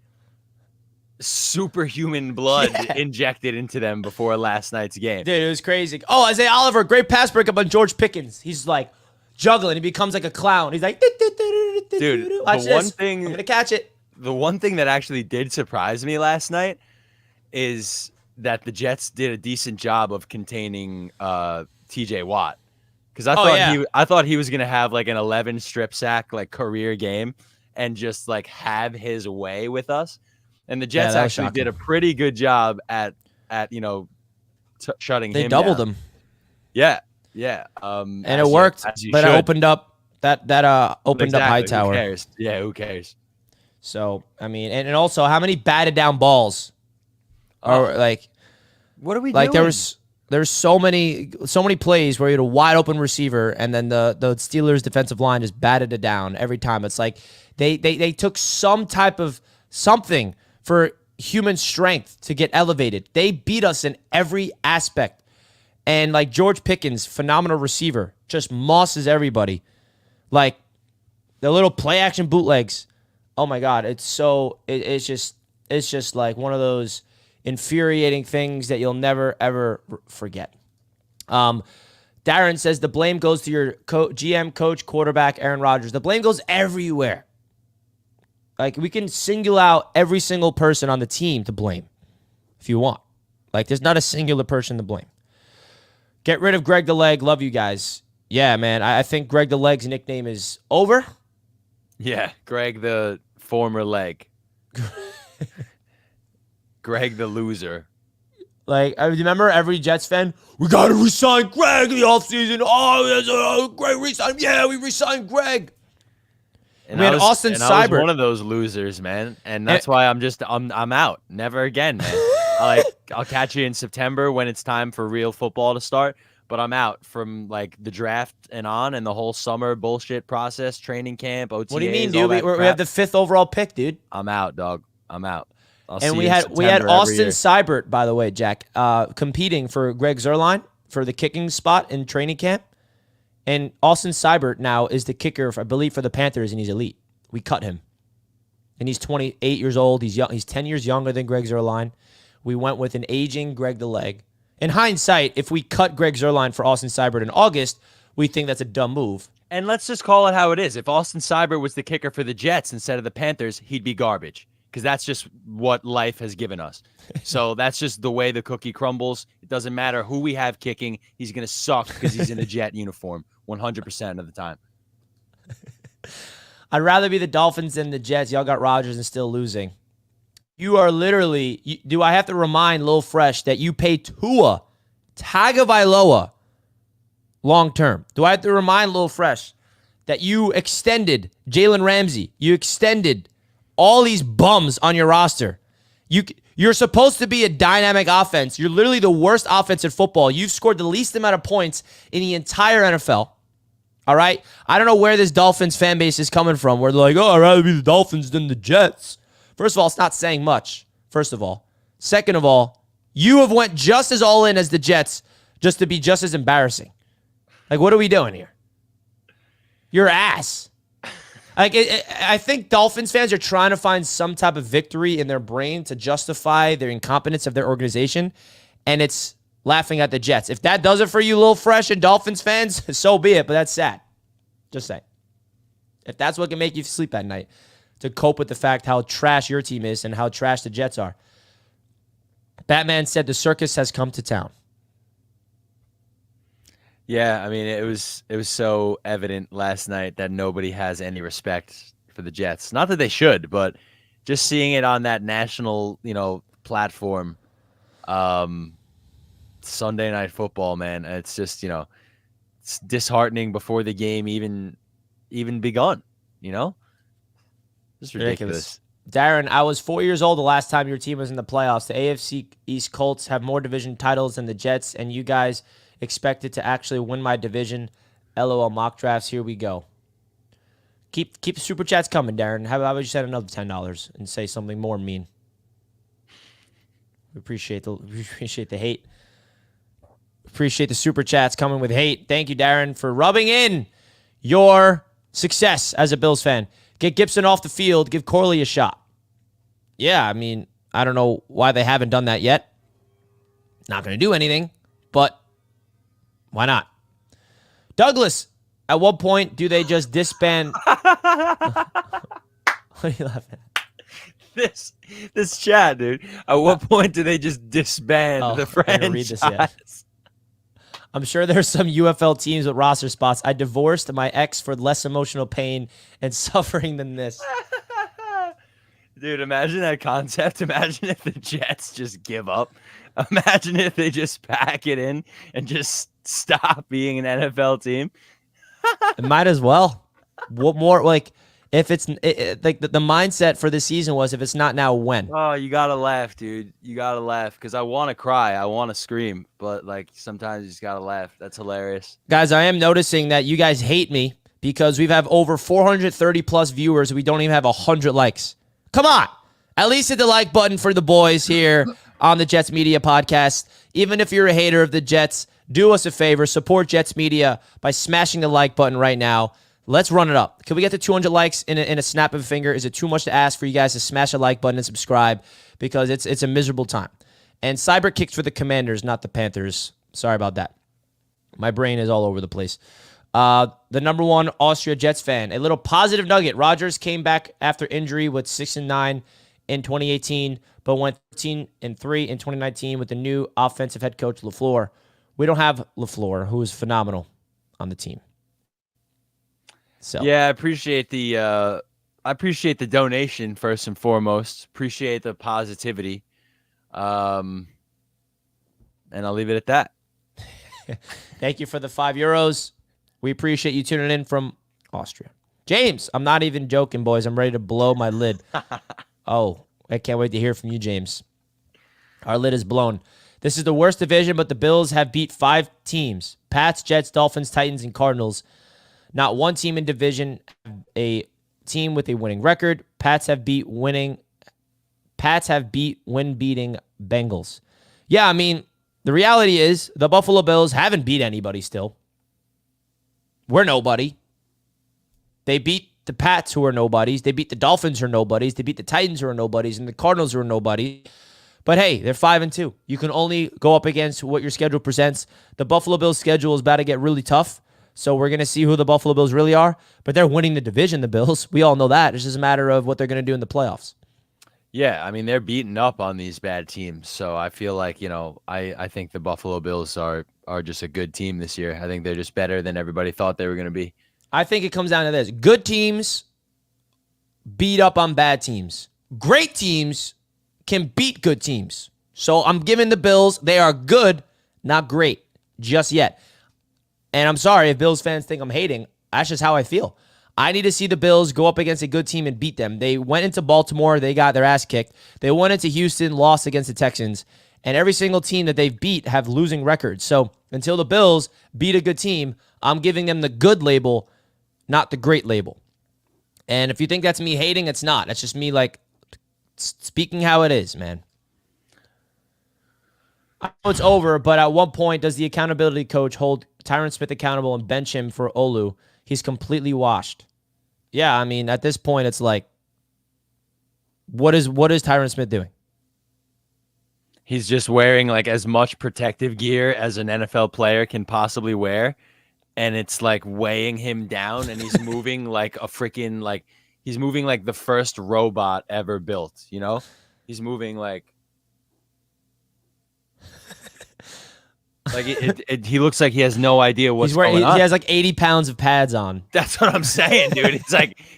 superhuman blood injected into them before last night's game.
Dude, it was crazy. Oh, Isaiah Oliver, great pass breakup on George Pickens. He's like juggling. He becomes like a clown. He's like,
Dude,
watch
the
this.
one thing
I'm gonna catch it.
The one thing that actually did surprise me last night is that the Jets did a decent job of containing TJ Watt. Because I thought he was gonna have like an 11 strip sack like career game and just like have his way with us. And the Jets actually did a pretty good job at shutting him down.
They doubled him.
Yeah. Yeah.
And it worked. But it opened up that opened up Hightower.
Who cares? Yeah, who cares?
So, I mean, and also how many batted down balls are like
what are we
like
doing?
there's so many plays where you had a wide open receiver and then the Steelers defensive line just batted it down every time. It's like they took some type of something for human strength to get elevated. They beat us in every aspect. And like George Pickens, phenomenal receiver, just mosses everybody. Like the little play action bootlegs. Oh my God, it's just like one of those infuriating things that you'll never ever forget. Darren says the blame goes to your GM, coach, quarterback, Aaron Rodgers. The blame goes everywhere. Like we can single out every single person on the team to blame if you want. Like there's not a singular person to blame. Get rid of Greg the Leg. Love you guys. Yeah, man. I think Greg the Leg's nickname is over.
Yeah, Greg the former leg. Greg the loser.
Like, I remember every Jets fan, we got to resign Greg in the offseason. Oh, there's a Greg resign. Yeah, we resigned Greg.
And
we had Austin Seibert.
I was one of those losers, man. And that's why I'm out. Never again, man. I'll catch you in September when it's time for real football to start. But I'm out from like the draft and on and the whole summer bullshit process, training camp, OTAs.
What do you mean, dude? We have the 5th overall pick, dude.
I'm out, dog. I'm out.
And we had Austin Seibert, by the way, Jack, competing for Greg Zuerlein for the kicking spot in training camp. And Austin Seibert now is the kicker, I believe, for the Panthers, and he's elite. We cut him. And he's 28 years old. He's young. He's 10 years younger than Greg Zuerlein. We went with an aging Greg the Leg. In hindsight, if we cut Greg Zuerlein for Austin Seibert in August, we think that's a dumb move.
And let's just call it how it is. If Austin Seibert was the kicker for the Jets instead of the Panthers, he'd be garbage. Because that's just what life has given us. So that's just the way the cookie crumbles. It doesn't matter who we have kicking. He's going to suck because he's in a Jet uniform 100% of the time.
I'd rather be the Dolphins than the Jets. Y'all got Rodgers and still losing. You are literally, do I have to remind Lil Fresh that you pay Tua Tagovailoa long term? Do I have to remind Lil Fresh that you extended Jalen Ramsey? You extended all these bums on your roster. You're supposed to be a dynamic offense. You're literally the worst offense in football. You've scored the least amount of points in the entire NFL. All right? I don't know where this Dolphins fan base is coming from, where they're like, oh, I'd rather be the Dolphins than the Jets. First of all, it's not saying much, first of all. Second of all, you have went just as all in as the Jets just to be just as embarrassing. Like, what are we doing here? You're ass. Like, I think Dolphins fans are trying to find some type of victory in their brain to justify their incompetence of their organization, and it's laughing at the Jets. If that does it for you, Lil Fresh and Dolphins fans, so be it, but that's sad. Just saying. If that's what can make you sleep at night, to cope with the fact how trash your team is and how trash the Jets are. Batman said the circus has come to town.
Yeah, I mean, it was so evident last night that nobody has any respect for the Jets. Not that they should, but just seeing it on that national, platform Sunday night football, man. It's just, it's disheartening before the game even begun, It's ridiculous.
Darren, I was 4 years old the last time your team was in the playoffs. The AFC East Colts have more division titles than the Jets, and you guys expected to actually win my division. LOL mock drafts. Here we go. Keep the super chats coming, Darren. How about you send another $10 and say something more mean? We appreciate the hate. Appreciate the super chats coming with hate. Thank you, Darren, for rubbing in your success as a Bills fan. Get Gibson off the field. Give Corley a shot. Yeah, I mean, I don't know why they haven't done that yet. Not going to do anything, but why not? Douglas, at what point do they just disband? What are you laughing at?
This chat, dude. At what point do they just disband the franchise?
Read this yet. I'm sure there's some UFL teams with roster spots. I divorced my ex for less emotional pain and suffering than this.
Dude, imagine that concept. Imagine if the Jets just give up. Imagine if they just pack it in and just stop being an NFL team.
It might as well. What more? Like, if it's like the mindset for this season was, if it's not now, when?
Oh, you gotta laugh, dude. You gotta laugh because I want to cry, I want to scream, but like sometimes you just gotta laugh. That's hilarious,
guys. I am noticing that you guys hate me because we have over 430 plus viewers. We don't even have 100 likes. Come on, at least hit the like button for the boys here on the Jets Media Podcast. Even if you're a hater of the Jets, do us a favor, support Jets Media by smashing the like button right now. Let's run it up. Can we get to 200 likes in a snap of a finger? Is it too much to ask for you guys to smash a like button and subscribe? Because it's a miserable time. And Cyber kicks for the Commanders, not the Panthers. Sorry about that. My brain is all over the place. The number one Austria Jets fan. A little positive nugget. Rodgers came back after injury with 6-9 in 2018, but went 13-3 in 2019 with the new offensive head coach, LaFleur. We don't have LaFleur, who is phenomenal on the team. So.
Yeah, I appreciate the donation first and foremost. Appreciate the positivity, and I'll leave it at that.
Thank you for the €5. We appreciate you tuning in from Austria. James, I'm not even joking, boys. I'm ready to blow my lid. Oh, I can't wait to hear from you, James. Our lid is blown. This is the worst division, but the Bills have beat 5 teams: Pats, Jets, Dolphins, Titans, and Cardinals. Not one team in division, a team with a winning record. Pats have beat win-beating Bengals. Yeah, I mean, the reality is the Buffalo Bills haven't beat anybody still. We're nobody. They beat the Pats, who are nobodies. They beat the Dolphins, who are nobodies. They beat the Titans, who are nobodies, and the Cardinals, who are nobody. But hey, they're 5-2. You can only go up against what your schedule presents. The Buffalo Bills' schedule is about to get really tough. So we're going to see who the Buffalo Bills really are. But they're winning the division, the Bills. We all know that. It's just a matter of what they're going to do in the playoffs.
Yeah, I mean, they're beating up on these bad teams. So I feel like, I think the Buffalo Bills are just a good team this year. I think they're just better than everybody thought they were going to be.
I think it comes down to this. Good teams beat up on bad teams. Great teams can beat good teams. So I'm giving the Bills, they are good, not great, just yet. And I'm sorry if Bills fans think I'm hating. That's just how I feel. I need to see the Bills go up against a good team and beat them. They went into Baltimore. They got their ass kicked. They went into Houston, lost against the Texans. And every single team that they've beat have losing records. So until the Bills beat a good team, I'm giving them the good label, not the great label. And if you think that's me hating, it's not. That's just me, like, speaking how it is, man. I know it's over, but at what point does the accountability coach hold Tyron Smith accountable and bench him for Olu? He's completely washed. Yeah, I mean, at this point, it's like, what is Tyron Smith doing?
He's just wearing like as much protective gear as an NFL player can possibly wear, and it's like weighing him down, and he's moving like a freaking he's moving like the first robot ever built. He's moving like Like he looks like he has no idea what's going on.
He has like 80 pounds of pads on.
That's what I'm saying, dude.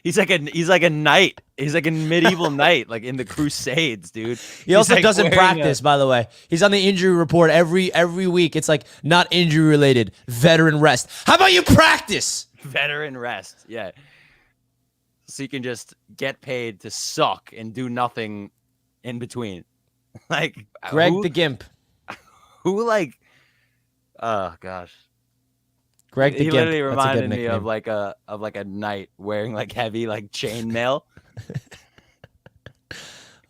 He's like a knight. He's like a medieval knight, like in the Crusades, dude.
He also
like
doesn't practice, by the way. He's on the injury report every week. It's like not injury related, veteran rest. How about you practice?
Veteran rest, yeah. So you can just get paid to suck and do nothing in between. Like
Greg the Gimp.
Who like? Oh gosh.
Greg the
He
Gimp.
literally
That's
reminded me of like a knight wearing like heavy like chainmail.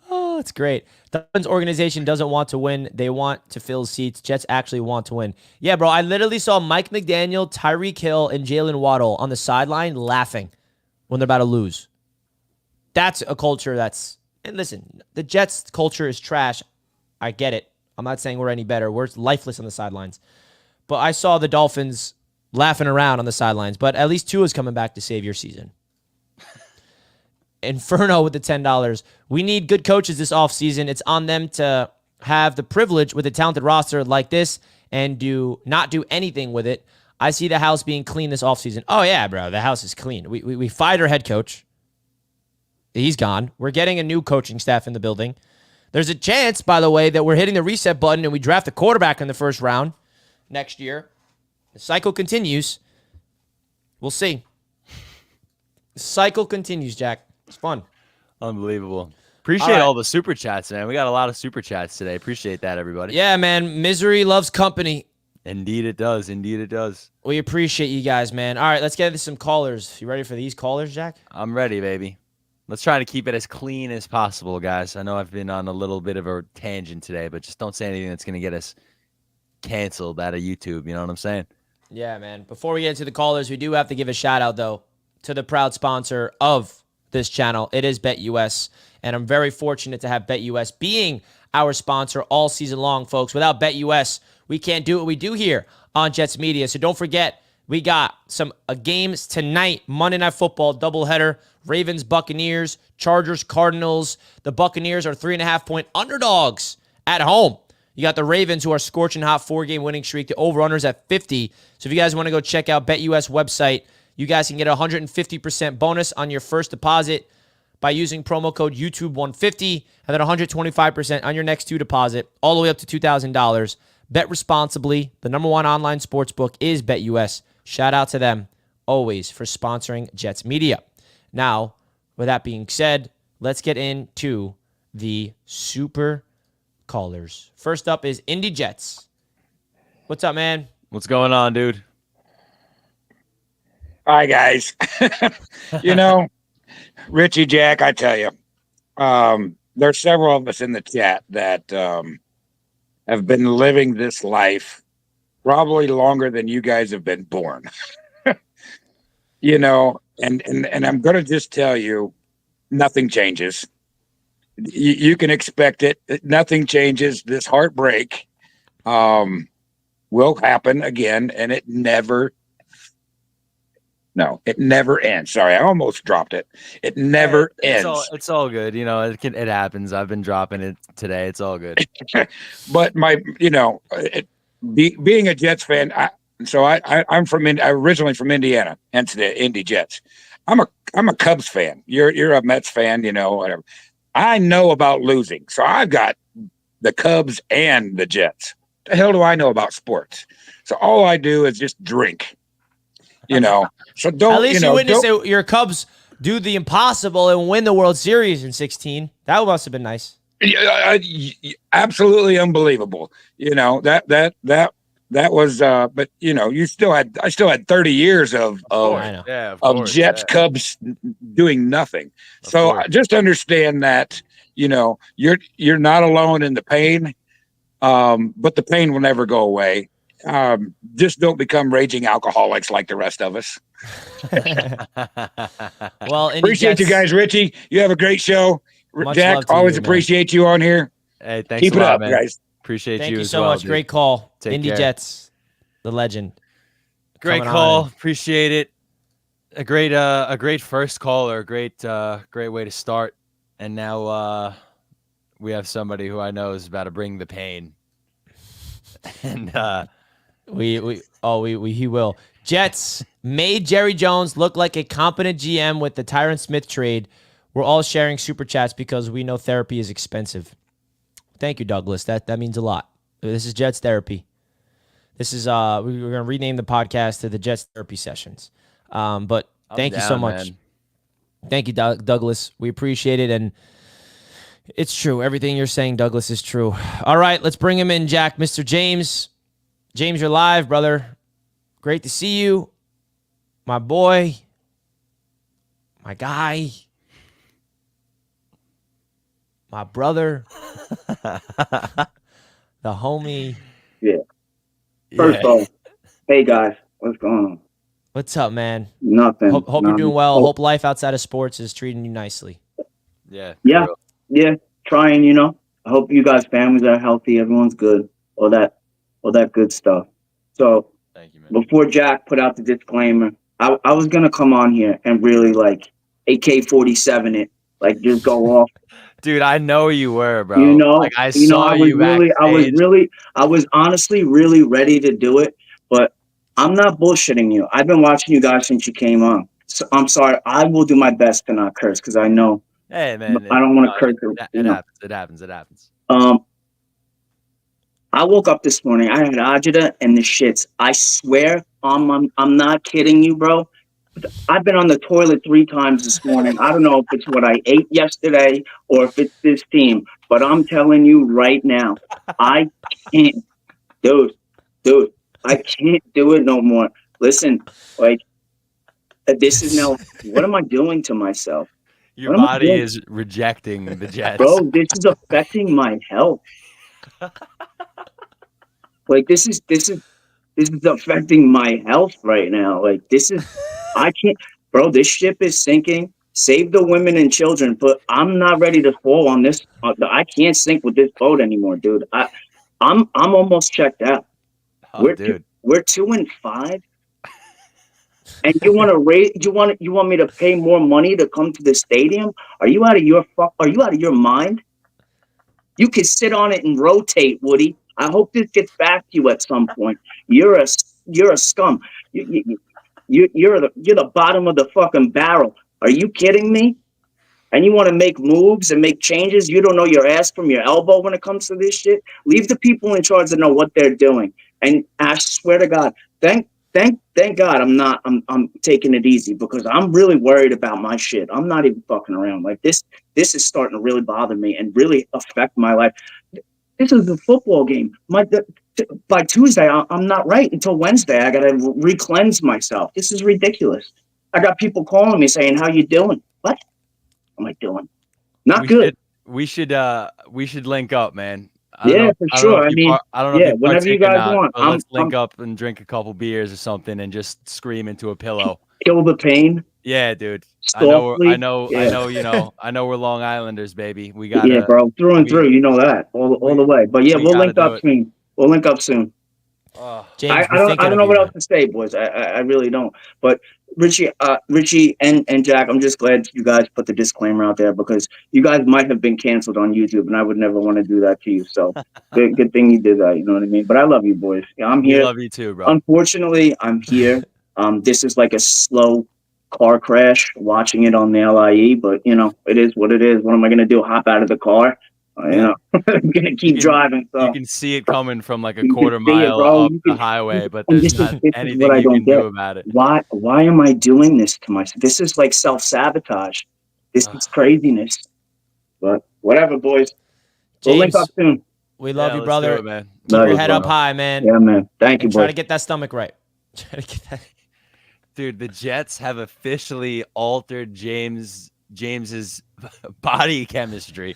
Oh, it's great. Dolphins organization doesn't want to win. They want to fill seats. Jets actually want to win. Yeah, bro. I literally saw Mike McDaniel, Tyreek Hill, and Jalen Waddle on the sideline laughing when they're about to lose. That's a culture that's... And listen, the Jets culture is trash. I get it. I'm not saying we're any better. We're lifeless on the sidelines. But I saw the Dolphins laughing around on the sidelines. But at least Tua's coming back to save your season. Inferno with the $10. We need good coaches this offseason. It's on them to have the privilege with a talented roster like this and not do anything with it. I see the house being clean this offseason. Oh, yeah, bro. The house is clean. We fired our head coach. He's gone. We're getting a new coaching staff in the building. There's a chance, by the way, that we're hitting the reset button and we draft a quarterback in the first round next year. The cycle continues. We'll see. The cycle continues, Jack. It's fun.
Unbelievable. Appreciate all the super chats, man. We got a lot of super chats today. Appreciate that, everybody.
Yeah, man. Misery loves company.
Indeed it does. Indeed it does.
We appreciate you guys, man. All right, let's get into some callers. You ready for these callers, Jack?
I'm ready, baby. Let's try to keep it as clean as possible, guys. I know I've been on a little bit of a tangent today, but just don't say anything that's going to get us canceled out of YouTube. You know what I'm saying?
Yeah, man. Before we get into the callers, we do have to give a shout out, though, to the proud sponsor of this channel. It is BetUS, and I'm very fortunate to have BetUS being our sponsor all season long, folks. Without BetUS, we can't do what we do here on Jets Media. So don't forget, we got some games tonight, Monday Night Football doubleheader, Ravens, Buccaneers, Chargers, Cardinals. The Buccaneers are 3.5-point underdogs at home. You got the Ravens, who are scorching hot 4-game winning streak. The over-unders at 50. So if you guys want to go check out BetUS website, you guys can get a 150% bonus on your first deposit by using promo code YouTube150, and then 125% on your next two deposit, all the way up to $2,000. Bet responsibly. The number one online sportsbook is BetUS. Shout out to them always for sponsoring Jets Media. Now, with that being said, let's get into the super callers. First up is Indy Jets. What's up, man?
What's going on, dude?
Hi, guys. Richie, Jack, I tell you, there's several of us in the chat that have been living this life probably longer than you guys have been born. And I'm going to just tell you, nothing changes. You can expect it. Nothing changes. This heartbreak will happen again, and it never ends. Sorry, I almost dropped it. It never ends.
It's all good. It happens. I've been dropping it today. It's all good.
But being a Jets fan, I'm originally from Indiana, hence the Indy Jets. I'm a Cubs fan. You're a Mets fan, whatever. I know about losing, so I've got the Cubs and the Jets. The hell do I know about sports? So all I do is just drink. So don't.
At least you witnessed your Cubs do the impossible and win the World Series in 2016. That must have been nice.
Absolutely unbelievable. That was. But I still had 30 years of Jets Cubs doing nothing. So just understand that you're not alone in the pain, but the pain will never go away. Just don't become raging alcoholics like the rest of us.
Well,
appreciate you guys, Richie. You have a great show. Jack, always appreciate you on here.
Hey, thanks.
Keep
it
up,
man.
guys.
Appreciate
Thank
you
you
as
so
well,
much.
dude.
Great call.
Take
Indy
care.
Jets, the legend.
Great
Coming
call.
on.
Appreciate it. A great first call, or a great way to start. And now we have somebody who I know is about to bring the pain. And
He will. Jets made Jerry Jones look like a competent GM with the Tyron Smith trade. We're all sharing super chats because we know therapy is expensive. Thank you, Douglas. That means a lot. This is Jets therapy. This is we're gonna rename the podcast to the Jets therapy sessions. But thank you so much. Man. Thank you, Douglas. We appreciate it, and it's true. Everything you're saying, Douglas, is true. All right, let's bring him in, Jack. Mr. James. James, you're live, brother. Great to see you. My boy. My guy. My brother. The homie.
Yeah. First off, hey guys, what's going on?
What's up, man?
Nothing.
Hope you're doing well. Hope life outside of sports is treating you nicely.
Yeah. Trying. I hope you guys' families are healthy. Everyone's good. All that good stuff. So, thank you, man. Before Jack put out the disclaimer, I was gonna come on here and really like AK-47 it, like just go off.
Dude, I know you were, bro. I saw you backstage.
I was honestly really ready to do it, but I'm not bullshitting you. I've been watching you guys since you came on. So I'm sorry. I will do my best to not curse because I know.
Hey, man.
I don't want to curse.
It happens.
I woke up this morning. I had agita and the shits. I swear, I'm not kidding you, bro. I've been on the toilet 3 times this morning. I don't know if it's what I ate yesterday or if it's this team, but I'm telling you right now, I can't, dude, I can't do it no more. Listen, like, this is now, what am I doing to myself?
Your body is rejecting the Jets.
Bro, this is affecting my health. Like, this is affecting my health right now. Like, I can't, bro, this ship is sinking. Save the women and children, but I'm not ready to fall on this. I can't sink with this boat anymore, dude. I'm almost checked out.
Oh, dude.
We're 2-5. And you want to raise? You want me to pay more money to come to the stadium? Are you out of your mind? You can sit on it and rotate, Woody. I hope this gets back to you at some point. You're a scum. You're the bottom of the fucking barrel. Are you kidding me? And you want to make moves and make changes? You don't know your ass from your elbow when it comes to this shit. Leave the people in charge to know what they're doing. And I swear to God, thank God I'm taking it easy because I'm really worried about my shit. I'm not even fucking around. Like this is starting to really bother me and really affect my life. This is a football game. By Tuesday, I'm not right until Wednesday. I got to re-cleanse myself. This is ridiculous. I got people calling me saying, "How you doing?" What am I doing? Not good.
We should link up, man.
For sure. I don't know. Whenever you guys want,
let's link up and drink a couple beers or something and just scream into a pillow.
Kill the pain.
Yeah, dude. I know. You know. I know we're Long Islanders, baby. We got.
Yeah, bro. Through and through. You know that all the way. But yeah, we'll link up soon. We'll link up soon.
James,
I don't know what else to say, boys. I really don't. But Richie and Jack, I'm just glad you guys put the disclaimer out there because you guys might have been canceled on YouTube, and I would never want to do that to you. So good thing you did that. You know what I mean? But I love you, boys. Yeah, I'm here.
We love you too, bro.
Unfortunately, I'm here. This is like a slow car crash watching it on the LIE, but it is what it is. What am I gonna do? Hop out of the car? I'm gonna keep driving. So
you can see it coming from like a quarter mile up the highway, but there's not anything you can do about it.
Why am I doing this to myself? This is like self-sabotage. This is craziness. But whatever, boys. We'll link up soon.
We love you, brother.
Man.
Keep your head up high, man.
Yeah, man. Thank you, boys.
Try to get that stomach right. Try to get that.
Dude, the Jets have officially altered James's body chemistry.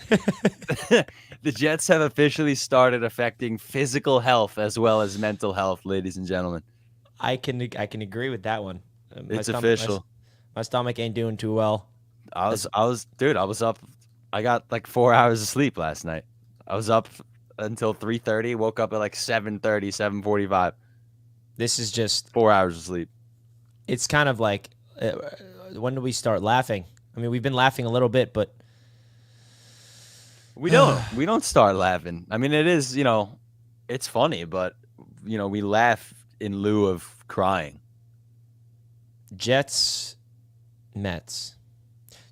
The Jets have officially started affecting physical health as well as mental health, ladies and gentlemen.
I can agree with that one.
It's official.
My stomach ain't doing too well.
I was up. I got like 4 hours of sleep last night. I was up until 3:30. Woke up at like 7:30, 7:45.
This is just
4 hours of sleep.
It's kind of like, when do we start laughing? I mean, we've been laughing a little bit, but
we don't start laughing. I mean, it is, it's funny, but we laugh in lieu of crying.
Jets, Mets.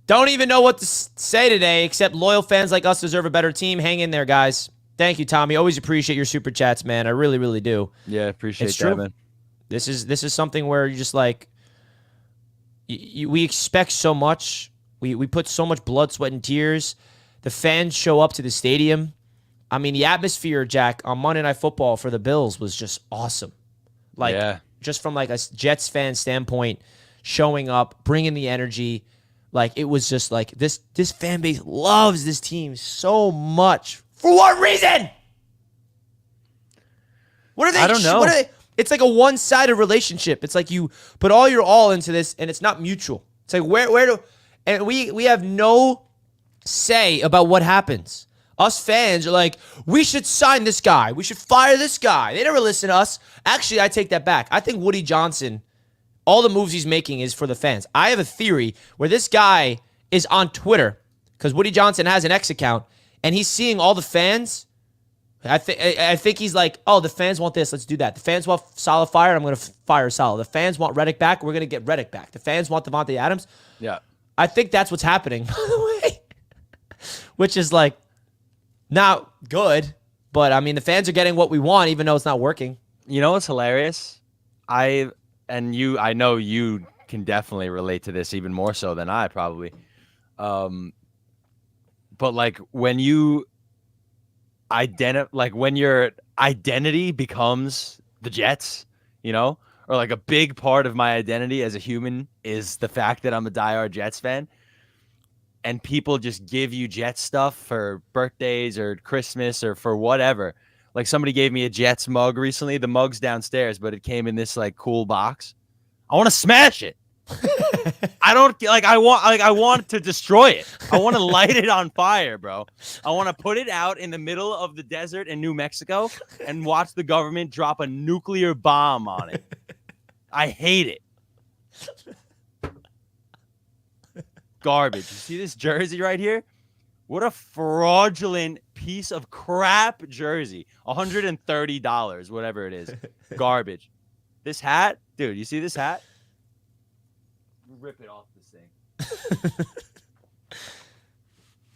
Don't even know what to say today, except loyal fans like us deserve a better team. Hang in there, guys. Thank you, Tommy. Always appreciate your super chats, man. I really, really do.
Yeah, appreciate
it's
that,
true.
man.
This is something where you just like we expect so much. We put so much blood, sweat, and tears. The fans show up to the stadium. I mean, the atmosphere, Jack, on Monday Night Football for the Bills was just awesome. Like, just from like a Jets fan standpoint, showing up, bringing the energy. Like, it was just like this fan base loves this team so much. For what reason? What are they?
I don't know.
What are they? It's like a one-sided relationship. It's like you put all your all into this, and it's not mutual. It's like where do, and we have no say about what happens. Us fans are like, we should sign this guy. We should fire this guy. They never listen to us. Actually, I take that back. I think Woody Johnson, all the moves he's making is for the fans. I have a theory where this guy is on Twitter because Woody Johnson has an X account, and he's seeing all the fans. I think he's like, oh, the fans want this. Let's do that. The fans want Saleh fired. I'm going to fire Saleh. The fans want Reddick back. We're going to get Reddick back. The fans want Davante Adams.
Yeah.
I think that's what's happening, by the way, which is like not good. But, I mean, the fans are getting what we want, even though it's not working.
You know what's hilarious? I know you can definitely relate to this even more so than I probably. But, like, when you when your identity becomes the Jets, you know, or like a big part of my identity as a human is the fact that I'm a diehard Jets fan, and people just give you Jets stuff for birthdays or Christmas or for whatever. Like somebody gave me a Jets mug recently. The mug's downstairs, but it came in this like cool box. I want to smash it. I want to destroy it. I want to light it on fire, bro. I want to put it out in the middle of the desert in New Mexico and watch the government drop a nuclear bomb on it. I hate it. Garbage. You see this jersey right here? What a fraudulent piece of crap jersey. $130, whatever it is. Garbage. This hat, dude, you see this hat? Rip it off this thing.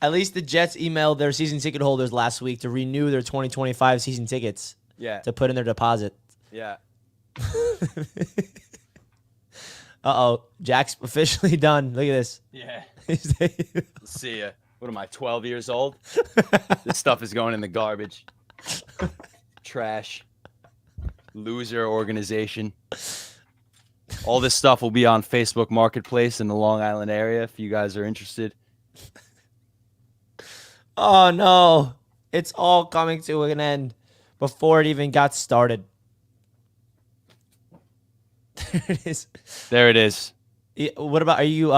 At least the Jets emailed their season ticket holders last week to renew their 2025 season tickets.
Yeah.
To put in their deposit.
Yeah.
Uh-oh. Jack's officially done. Look at this.
Yeah. See ya. What am I, 12 years old? This stuff is going in the garbage. Trash. Loser organization. All this stuff will be on Facebook Marketplace in the Long Island area if you guys are interested.
Oh, no. It's all coming to an end before it even got started. There it is.
There it is.
What about, are you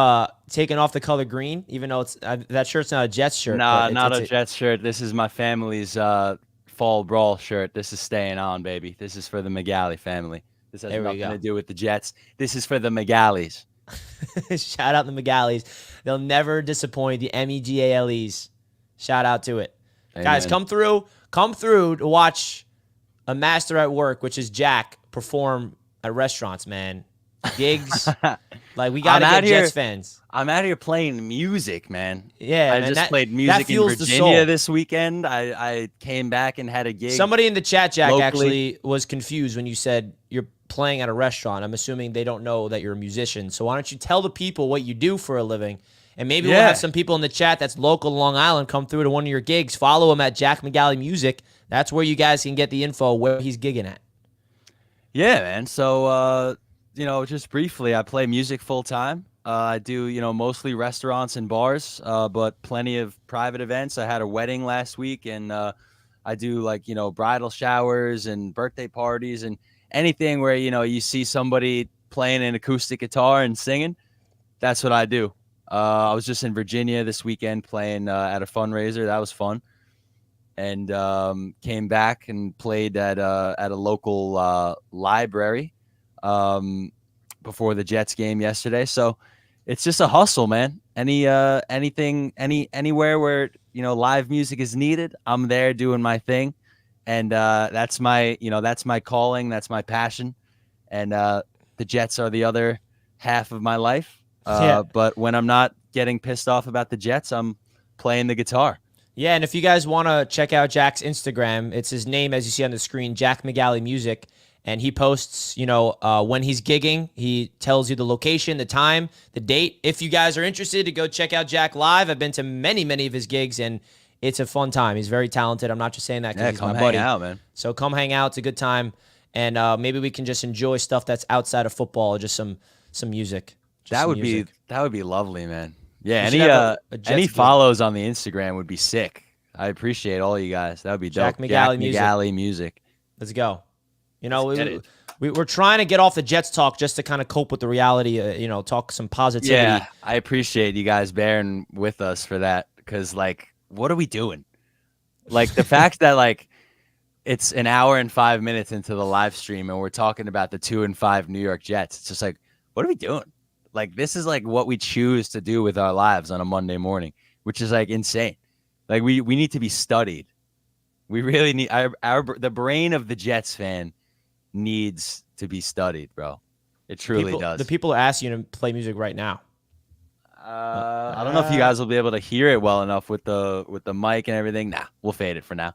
taking off the color green, even though it's that shirt's not a Jets shirt?
Nah, not a Jets shirt. This is my family's fall brawl shirt. This is staying on, baby. This is for the McGalley family. This has nothing to do with the Jets. This is for the McGalleys.
Shout out the McGalleys. They'll never disappoint, the MEGALEs. Shout out to it. Amen. Guys, come through to watch a master at work, which is Jack, perform at restaurants, man. Gigs. Like, we got to get Jets fans.
I'm out here playing music, man.
Yeah,
I just played music in Virginia this weekend. I came back and had a gig.
Somebody in the chat, Jack, actually was confused when you said you're playing at a restaurant. I'm assuming they don't know that you're a musician. So why don't you tell the people what you do for a living? And maybe we'll have some people in the chat that's local to Long Island come through to one of your gigs. Follow him at Jack McGalley Music. That's where you guys can get the info where he's gigging at.
Yeah, man. So, just briefly, I play music full time. I do, mostly restaurants and bars, but plenty of private events. I had a wedding last week, and I do bridal showers and birthday parties and anything where, you see somebody playing an acoustic guitar and singing. That's what I do. I was just in Virginia this weekend playing at a fundraiser. That was fun. And came back and played at a local library before the Jets game yesterday. So it's just a hustle, man. Anywhere where live music is needed, I'm there doing my thing, and that's my calling, that's my passion. and the Jets are the other half of my life.
Yeah.
But when I'm not getting pissed off about the Jets, I'm playing the guitar.
Yeah, and if you guys want to check out Jack's Instagram, it's his name as you see on the screen, Jack McGalley Music, and he posts, when he's gigging, he tells you the location, the time, the date. If you guys are interested to go check out Jack live, I've been to many, many of his gigs, and it's a fun time. He's very talented. I'm not just saying that because he's my buddy.
Come hang out, man.
So come hang out. It's a good time, and maybe we can just enjoy stuff that's outside of football, just some music.
That would be lovely, man. Yeah,
We
any follows on the Instagram would be sick. I appreciate all you guys. That would be dope.
Jack McGalley
Music.
Let's go. We're trying to get off the Jets talk just to kind of cope with the reality, talk some positivity.
Yeah, I appreciate you guys bearing with us for that because, what are we doing? The fact that, it's an hour and 5 minutes into the live stream and we're talking about the 2-5 New York Jets. It's just what are we doing? This is what we choose to do with our lives on a Monday morning, which is insane. We need to be studied. We really need the brain of the Jets fan needs to be studied, bro. It truly does.
The people are asking you to play music right now.
I don't know if you guys will be able to hear it well enough with the mic and everything. Nah, we'll fade it for now.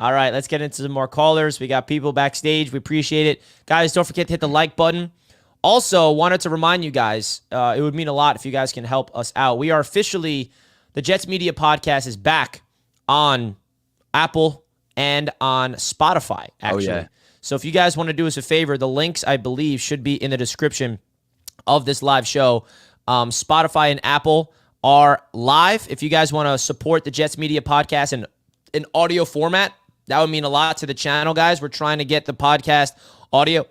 All right, let's get into some more callers. We got people backstage. We appreciate it. Guys, don't forget to hit the like button. Also, wanted to remind you guys, it would mean a lot if you guys can help us out. We are officially, the Jets Media Podcast is back on Apple and on Spotify, actually.
Oh, yeah.
So if you guys want to do us a favor, the links, I believe, should be in the description of this live show. Spotify and Apple are live. If you guys want to support the Jets Media Podcast in audio format, that would mean a lot to the channel, guys. We're trying to get the podcast audio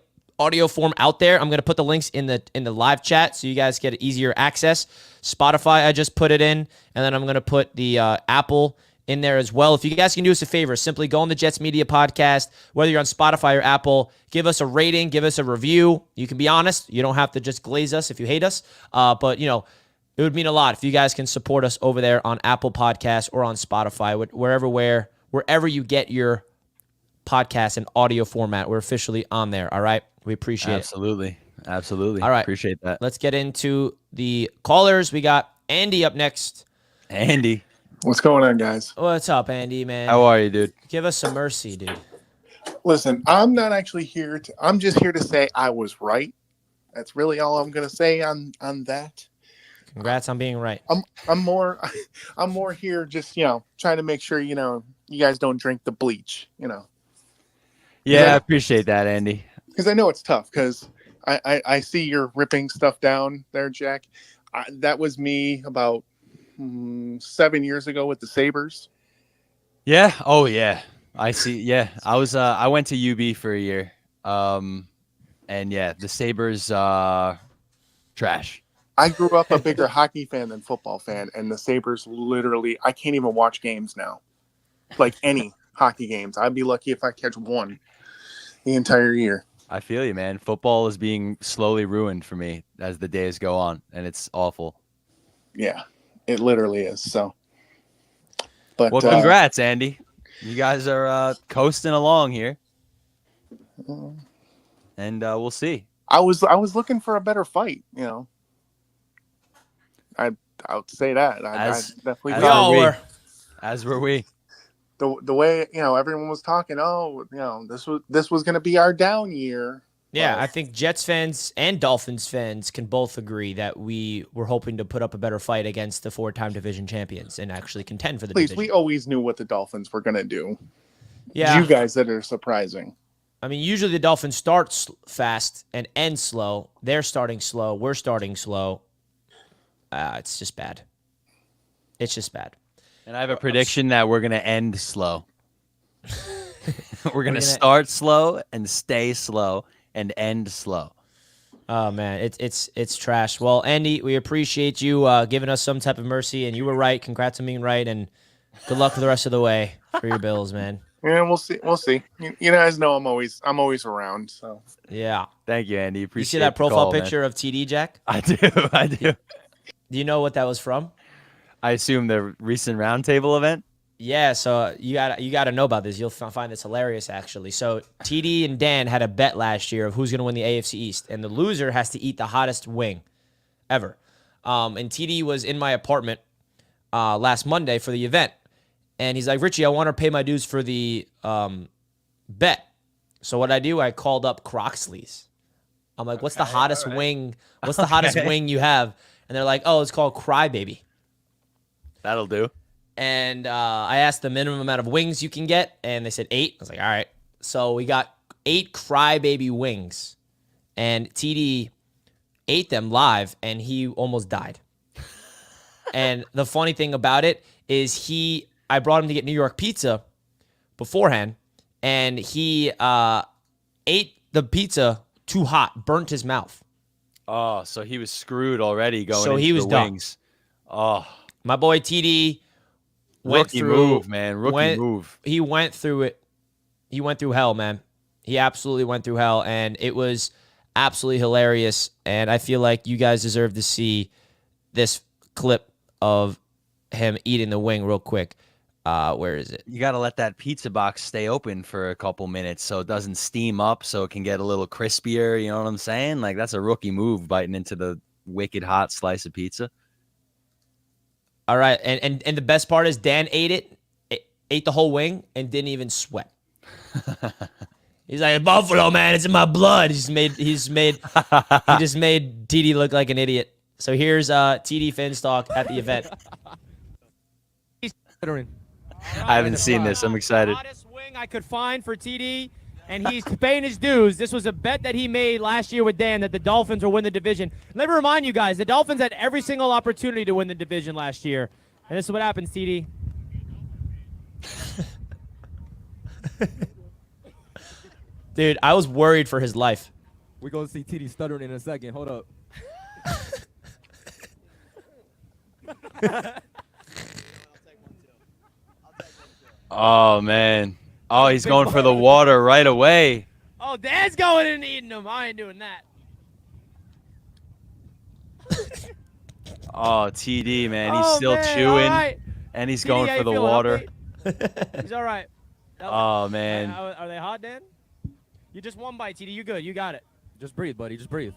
form out there. I'm going to put the links in the live chat so you guys get easier access. Spotify, I just put it in, and then I'm going to put the Apple in there as well. If you guys can do us a favor, simply go on the Jets Media Podcast, whether you're on Spotify or Apple, give us a rating, give us a review. You can be honest. You don't have to just glaze us if you hate us. But, it would mean a lot if you guys can support us over there on Apple Podcasts or on Spotify, wherever you get your podcast in audio format. We're officially on there, all right? We appreciate it.
Absolutely.
All right.
Appreciate that.
Let's get into the callers. We got Andy up next.
Andy.
What's going on, guys?
What's up, Andy, man?
How are you, dude?
Give us some mercy, dude.
Listen, I'm not actually here I'm just here to say I was right. That's really all I'm going to say on that.
Congrats on being right.
I'm more here just, trying to make sure, you guys don't drink the bleach,
Yeah, I appreciate that, Andy.
Because I know it's tough because I see you're ripping stuff down there, Jack. That was me about 7 years ago with the Sabres.
Yeah. Oh, yeah. I see. Yeah. I went to UB for a year. And yeah, the Sabres, trash.
I grew up a bigger hockey fan than football fan, and the Sabres literally, I can't even watch games now. Any hockey games. I'd be lucky if I catch one the entire year.
I feel you, man. Football is being slowly ruined for me as the days go on, and it's awful.
Yeah, it literally is. So, but
well, congrats, Andy. You guys are coasting along here, and we'll see.
I was looking for a better fight. I would say that. I definitely
as were we.
The way everyone was talking, this was going to be our down year.
Yeah, I think Jets fans and Dolphins fans can both agree that we were hoping to put up a better fight against the 4-time division champions and actually contend for the division.
We always knew what the Dolphins were going to do.
Yeah,
you guys that are surprising.
I mean, usually the Dolphins start fast and end slow. They're starting slow. We're starting slow. It's just bad. It's just bad.
And I have a prediction that we're going to end slow. We're going to start slow and stay slow and end slow.
Oh, man, it's trash. Well, Andy, we appreciate you giving us some type of mercy, and you were right. Congrats on being right, and good luck for the rest of the way for your Bills, man.
Yeah, we'll see. You guys know I'm always around. So
yeah,
thank you, Andy. Appreciate.
You see that profile picture of TD, Jack?
I do.
Do you know what that was from?
I assume the recent roundtable event.
Yeah, so you gotta know about this. You'll find this hilarious, actually. So TD and Dan had a bet last year of who's gonna win the AFC East, and the loser has to eat the hottest wing ever. And TD was in my apartment last Monday for the event, and he's like, Richie, I want to pay my dues for the bet. So what I do, I called up Croxley's. I'm like, what's the hottest wing? What's the hottest wing you have? And they're like, oh, it's called Crybaby.
That'll do.
And I asked the minimum amount of wings you can get, and they said 8. I was like, all right. So we got 8 Crybaby wings, and TD ate them live, and he almost died. And the funny thing about it is I brought him to get New York pizza beforehand, and he ate the pizza too hot, burnt his mouth.
Oh, so he was screwed already going
so
into
he was
the
done.
wings. Oh,
my boy TD went
rookie
through
move, man. Rookie move.
He went through it. He went through hell, man. He absolutely went through hell, and it was absolutely hilarious. And I feel like you guys deserve to see this clip of him eating the wing real quick. Where is it?
You got to let that pizza box stay open for a couple minutes so it doesn't steam up, so it can get a little crispier. You know what I'm saying? Like, that's a rookie move, biting into the wicked hot slice of pizza.
All right, and the best part is Dan ate the whole wing and didn't even sweat. He's like, Buffalo, man, it's in my blood. He just made TD look like an idiot. So here's TD Finstock at the event.
I haven't seen this. I'm excited.
Hottest wing I could find for TD, and he's paying his dues. This was a bet that he made last year with Dan that the Dolphins will win the division. Let me remind you guys, the Dolphins had every single opportunity to win the division last year, and this is what happens, TD.
Dude, I was worried for his life.
We're going to see TD stuttering in a second. Hold up.
Oh, man. Oh, he's going for the water right away.
Oh, Dan's going and eating them. I ain't doing that.
Oh, TD, man. He's still chewing,
right.
and he's
TD,
going for the water.
He's all right.
Oh, man.
Are they hot, Dan? You just one bite, TD. You good. You got it.
Just breathe, buddy. Just breathe.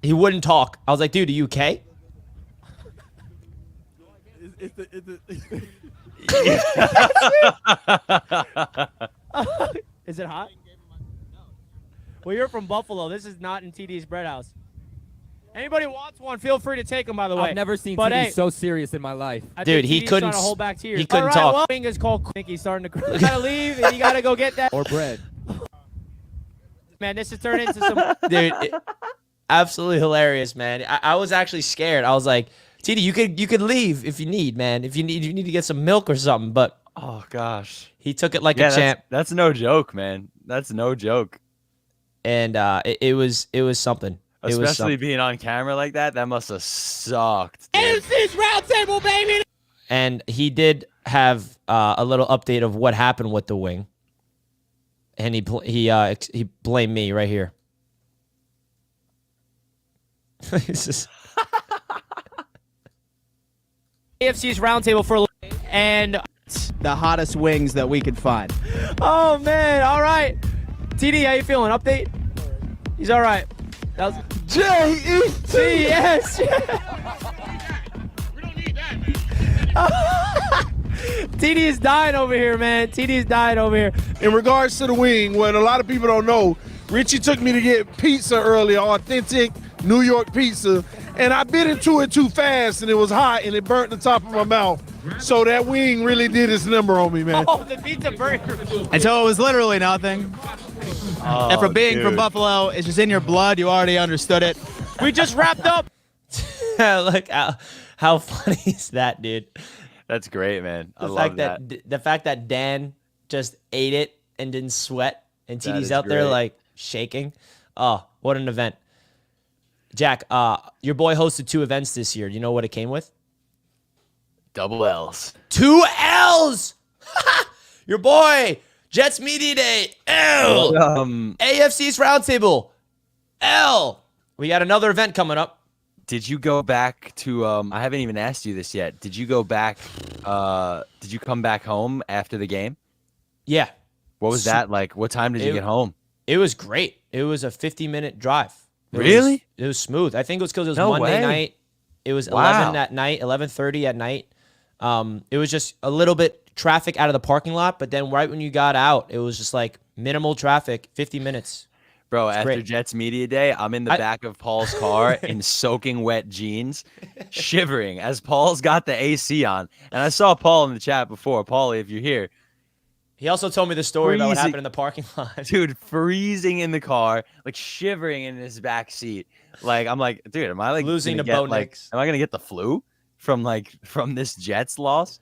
He wouldn't talk. I was like, dude, are you okay?
Is it hot? Well, you're from Buffalo. This is not in TD's bread house. Anybody wants one, feel free to take them, by the way.
I've never seen
but
TD
hey,
so serious in my life.
Dude, he
TD's
couldn't.
Trying to hold back tears.
He couldn't
All right,
talk.
Well, wing is called. I think he's starting to cry. You gotta leave, and you gotta go get that.
Or bread.
Man, this is turning into some.
Dude, absolutely hilarious, man. I was actually scared. I was like, TD, you could leave if you need, man. If you need to get some milk or something. But
Oh, gosh.
he took it like a champ,
That's no joke, man. That's no joke.
and it was something. It was
Especially
something.
being on camera like that. That must have sucked. Dude.
AFC's round table, baby.
And he did have a little update of what happened with the wing, and he blamed me right here. It's just-
AFC's roundtable for and
the hottest wings that we could find.
oh man, all right. TD, how you feeling? Update? He's all right. That was J-E-T. Yes.
We don't need that, man.
TD is dying over here, man. TD is dying over here.
In regards to the wing, what a lot of people don't know, Richie took me to get pizza earlier, authentic New York pizza, and I bit into it too fast, and it was hot, and it burnt the top of my mouth. So that wing really did its number on me, man.
Oh, the pizza burger.
And so it was literally nothing. And from being from Buffalo, it's just in your blood. You already understood it.
We just wrapped up.
Look how funny is that, dude?
That's great, man. I
The
love
fact that the fact that Dan just ate it and didn't sweat, and
That
TD's
is
out there
great.
like shaking. Oh, what an event! Jack, your boy hosted 2 events this year. Do you know what it came with?
Double L's.
2 L's. Your boy Jets Media Day. L. AFC's Roundtable. L. We got another event coming up.
Did you go back to? I haven't even asked you this yet. Did you go back? Did you come back home after the game?
Yeah.
What was that like? What time did you get home?
It was great. It was a 50-minute drive.
Really?
It was smooth. I think it was because it was
No
Monday
way.
night. It was
Wow.
11 at night, 11:30 at night. It was just a little bit traffic out of the parking lot, but then right when you got out, it was just like minimal traffic, 50 minutes.
Bro, after
great.
Jets Media Day, I'm in the back of Paul's car in soaking wet jeans, shivering as Paul's got the AC on. And I saw Paul in the chat before. Paulie, if you're here.
He also told me the story about what
Freezing.
happened in the parking lot.
Dude, freezing in the car, like shivering in his back seat. Like, I'm like, dude, am I like
Losing
gonna
to
get,
Bo
like,
Nix.
am I gonna get the flu from this Jets loss?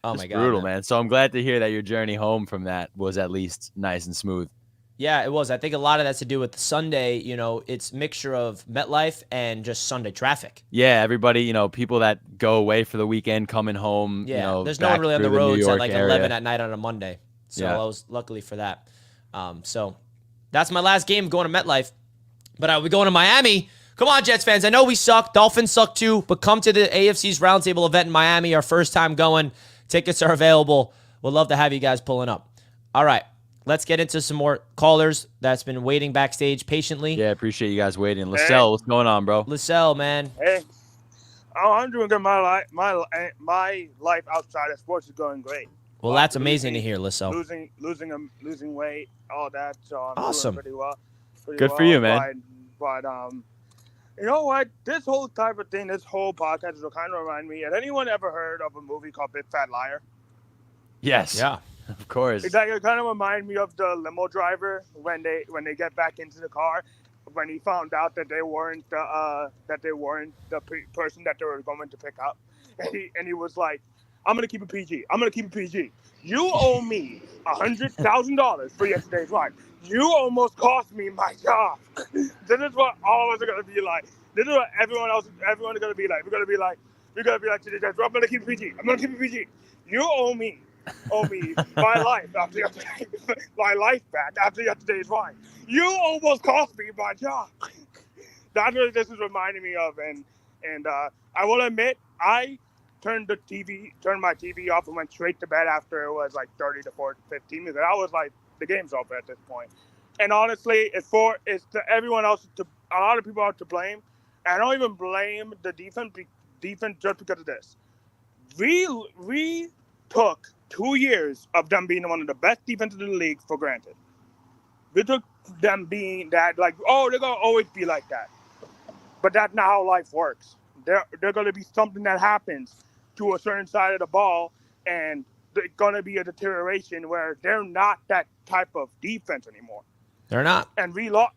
Oh
It's
my God.
brutal, man. So I'm glad to hear that your journey home from that was at least nice and smooth.
Yeah, it was. I think a lot of that's to do with the Sunday, it's mixture of MetLife and just Sunday traffic.
Yeah, everybody, people that go away for the weekend coming home,
Yeah, there's no
back
one really on the
through New
roads at
York
like
area.
11 at night on a Monday. So
Yeah.
I was luckily for that. So that's my last game going to MetLife. But we're going to Miami. Come on, Jets fans. I know we suck. Dolphins suck too. But come to the AFC's Roundtable event in Miami. Our first time going. Tickets are available. We'd love to have you guys pulling up. All right. Let's get into some more callers that's been waiting backstage patiently.
Yeah, appreciate you guys waiting. Lacelle, what's going on, bro?
Lacelle, man.
Hey, I'm doing good. My life outside of sports is going great.
Well, that's amazing to hear, Lacelle.
Losing weight, all that. So I'm
Awesome.
doing pretty well.
Good for you, man.
But you know what? This whole type of thing, this whole podcast will kind of remind me. Has anyone ever heard of a movie called Big Fat Liar?
Yes.
Yeah.
Of course.
It kind of remind me of the limo driver when they get back into the car, when he found out that they weren't the person that they were going to pick up, and he was like, "I'm gonna keep it PG. I'm gonna keep it PG. You owe me $100,000 for yesterday's ride. You almost cost me my job." This is what all of us are gonna be like. This is what everyone is gonna be like. We're gonna be like to the judge, "I'm gonna keep it PG. I'm gonna keep it PG. You owe me my life after yesterday, my life back after yesterday's ride. You almost cost me my job." That's what this is reminding me of, and I will admit I turned my TV off and went straight to bed after it was like 30 to 15 minutes. I was like, the game's over at this point. And honestly, it's to everyone else. A lot of people are to blame. And I don't even blame the defense just because of this. We took 2 years of them being one of the best defenses in the league for granted. We took them being that, like, oh, they're going to always be like that. But that's not how life works. They're going to be something that happens to a certain side of the ball, and there's going to be a deterioration where they're not that type of defense anymore.
They're not.
And we are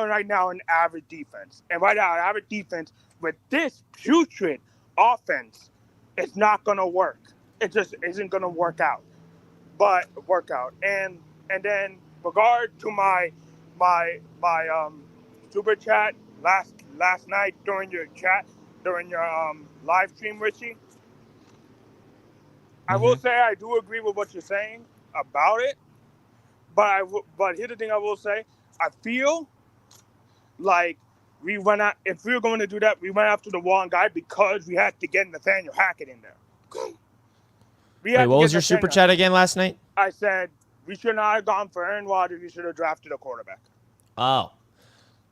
right now an average defense. And right now, an average defense with this putrid offense, it's not going to work. It just isn't going to work out. And then regard to my super chat last night during your live stream, Richie. I will say I do agree with what you're saying about it. But here's the thing I will say. I feel like we went out, if we were going to do that, we went after the wrong guy because we had to get Nathaniel Hackett in there.
Wait, what was your super chat again last night?
I said we should not have gone for Aaron Rodgers. We should have drafted a quarterback.
Oh,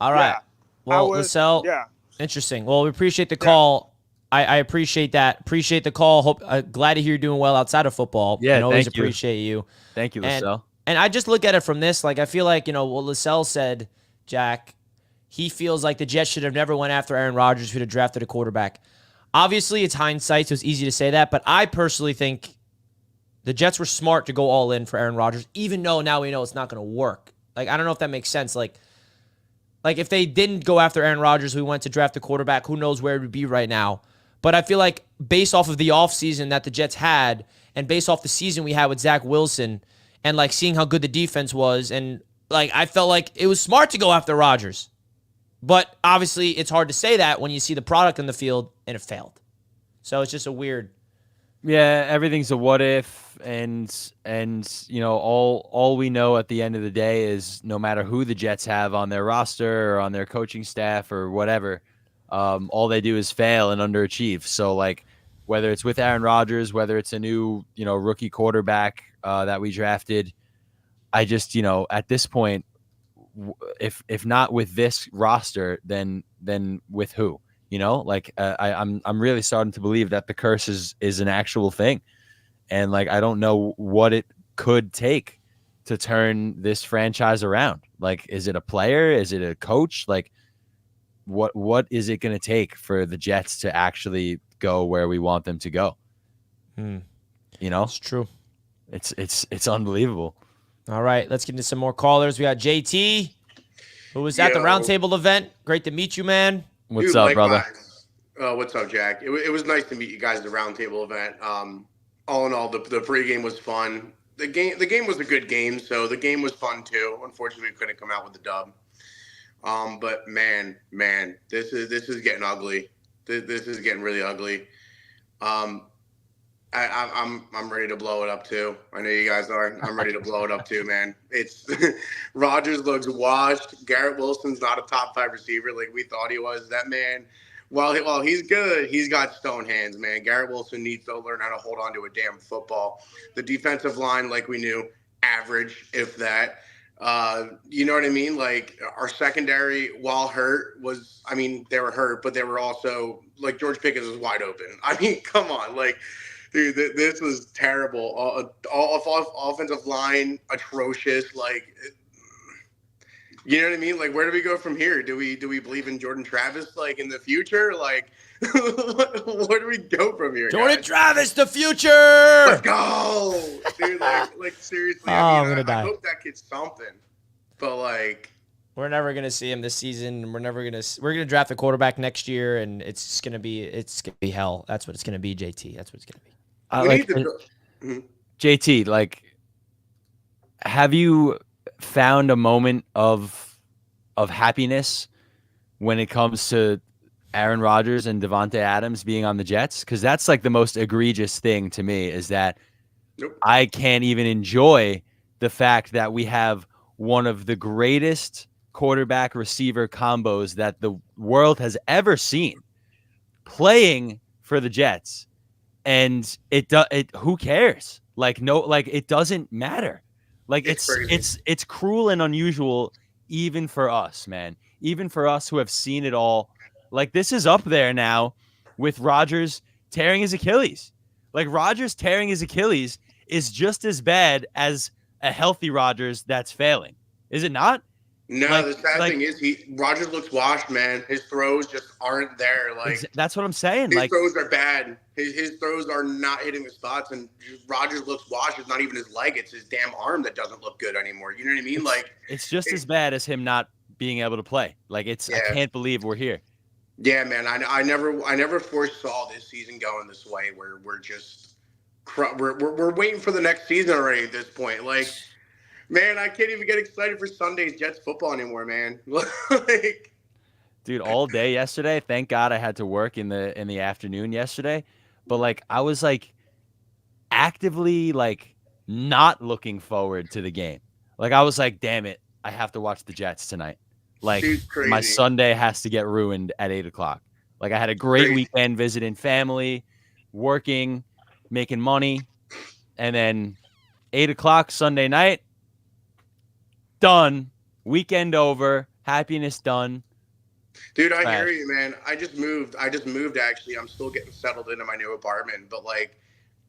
all right.
Yeah.
Well, Lacelle,
yeah.
Interesting. Well, we appreciate the call. I appreciate that. Appreciate the call. Glad to hear you're doing well outside of football.
Yeah,
and always
thank you.
appreciate you.
Thank you, Lacelle.
And I just look at it from this. Like, I feel like, what Lacelle said, Jack, he feels like the Jets should have never went after Aaron Rodgers, who'd have drafted a quarterback. Obviously, it's hindsight, so it's easy to say that. But I personally think the Jets were smart to go all in for Aaron Rodgers, even though now we know it's not going to work. Like, I don't know if that makes sense. Like if they didn't go after Aaron Rodgers, we went to draft a quarterback, who knows where it would be right now. But I feel like based off of the offseason that the Jets had and based off the season we had with Zach Wilson and, like, seeing how good the defense was, and, like, I felt like it was smart to go after Rodgers. But obviously it's hard to say that when you see the product on the field and it failed. So it's just a weird
Yeah, everything's a what if, and all we know at the end of the day is no matter who the Jets have on their roster or on their coaching staff or whatever, all they do is fail and underachieve. So like whether it's with Aaron Rodgers, whether it's a new rookie quarterback that we drafted, I just at this point, if not with this roster, then with who? I'm really starting to believe that the curse is an actual thing. And like, I don't know what it could take to turn this franchise around. Like, is it a player? Is it a coach? Like, what is it going to take for the Jets to actually go where we want them to go?
It's true.
It's unbelievable.
All right, let's get into some more callers. We got JT, who was at the roundtable event. Great to meet you, man.
What's up, brother?
What's up, Jack? It was nice to meet you guys at the roundtable event. All in all, the pregame was fun. The game was a good game, so the game was fun too. Unfortunately, we couldn't come out with the dub. But man, this is getting ugly. This is getting really ugly. I'm ready to blow it up too. I know you guys are. I'm ready to blow it up too, man. It's Rodgers looks washed. Garrett Wilson's not a top 5 receiver like we thought he was. That man, while he's good, he's got stone hands, man. Garrett Wilson needs to learn how to hold on to a damn football. The defensive line, like we knew, average, if that. You know what I mean? Like our secondary, while hurt, they were hurt, but they were also like George Pickens was wide open. I mean, come on, like. Dude, this was terrible. All offensive line, atrocious. Like, you know what I mean? Like, where do we go from here? Do we believe in Jordan Travis, like, in the future? Like, where do we go from here,
Jordan
guys?
Travis, the future!
Let's go! Dude, like seriously.
I'm going to die.
I hope that kid's something. But, like...
We're never going to see him this season. We're going to draft a quarterback next year, and it's going to be hell. That's what it's going to be, JT. That's what it's going to be.
JT, like, have you found a moment of happiness when it comes to Aaron Rodgers and Davante Adams being on the Jets? Because that's like the most egregious thing to me is that I can't even enjoy the fact that we have one of the greatest quarterback receiver combos that the world has ever seen playing for the Jets. And who cares? Like, no, like it doesn't matter. Like it's cruel and unusual even for us, man. Even for us who have seen it all. Like, this is up there now with Rodgers tearing his Achilles. Like, Rodgers tearing his Achilles is just as bad as a healthy Rodgers that's failing. Is it not?
No, the sad thing is Rodgers looks washed, man. His throws just aren't there. Like,
that's what I'm saying.
His throws are bad. His throws are not hitting the spots, and Rodgers looks washed. It's not even his leg; it's his damn arm that doesn't look good anymore. You know what I mean?
It's just as bad as him not being able to play. Like, I can't believe we're here.
Yeah, man. I never foresaw this season going this way, where we're just we're waiting for the next season already at this point. Like. Man, I can't even get excited for Sunday's Jets football anymore, man.
Dude, all day yesterday. Thank God I had to work in the afternoon yesterday, but like I was like actively like not looking forward to the game. Like, I was like, damn it, I have to watch the Jets tonight. Like, my Sunday has to get ruined at 8:00. Like, I had a great weekend visiting family, working, making money, and then 8:00 Sunday night. Done. Weekend over. Happiness done.
Dude, I hear you, man. I just moved actually. I'm still getting settled into my new apartment, but like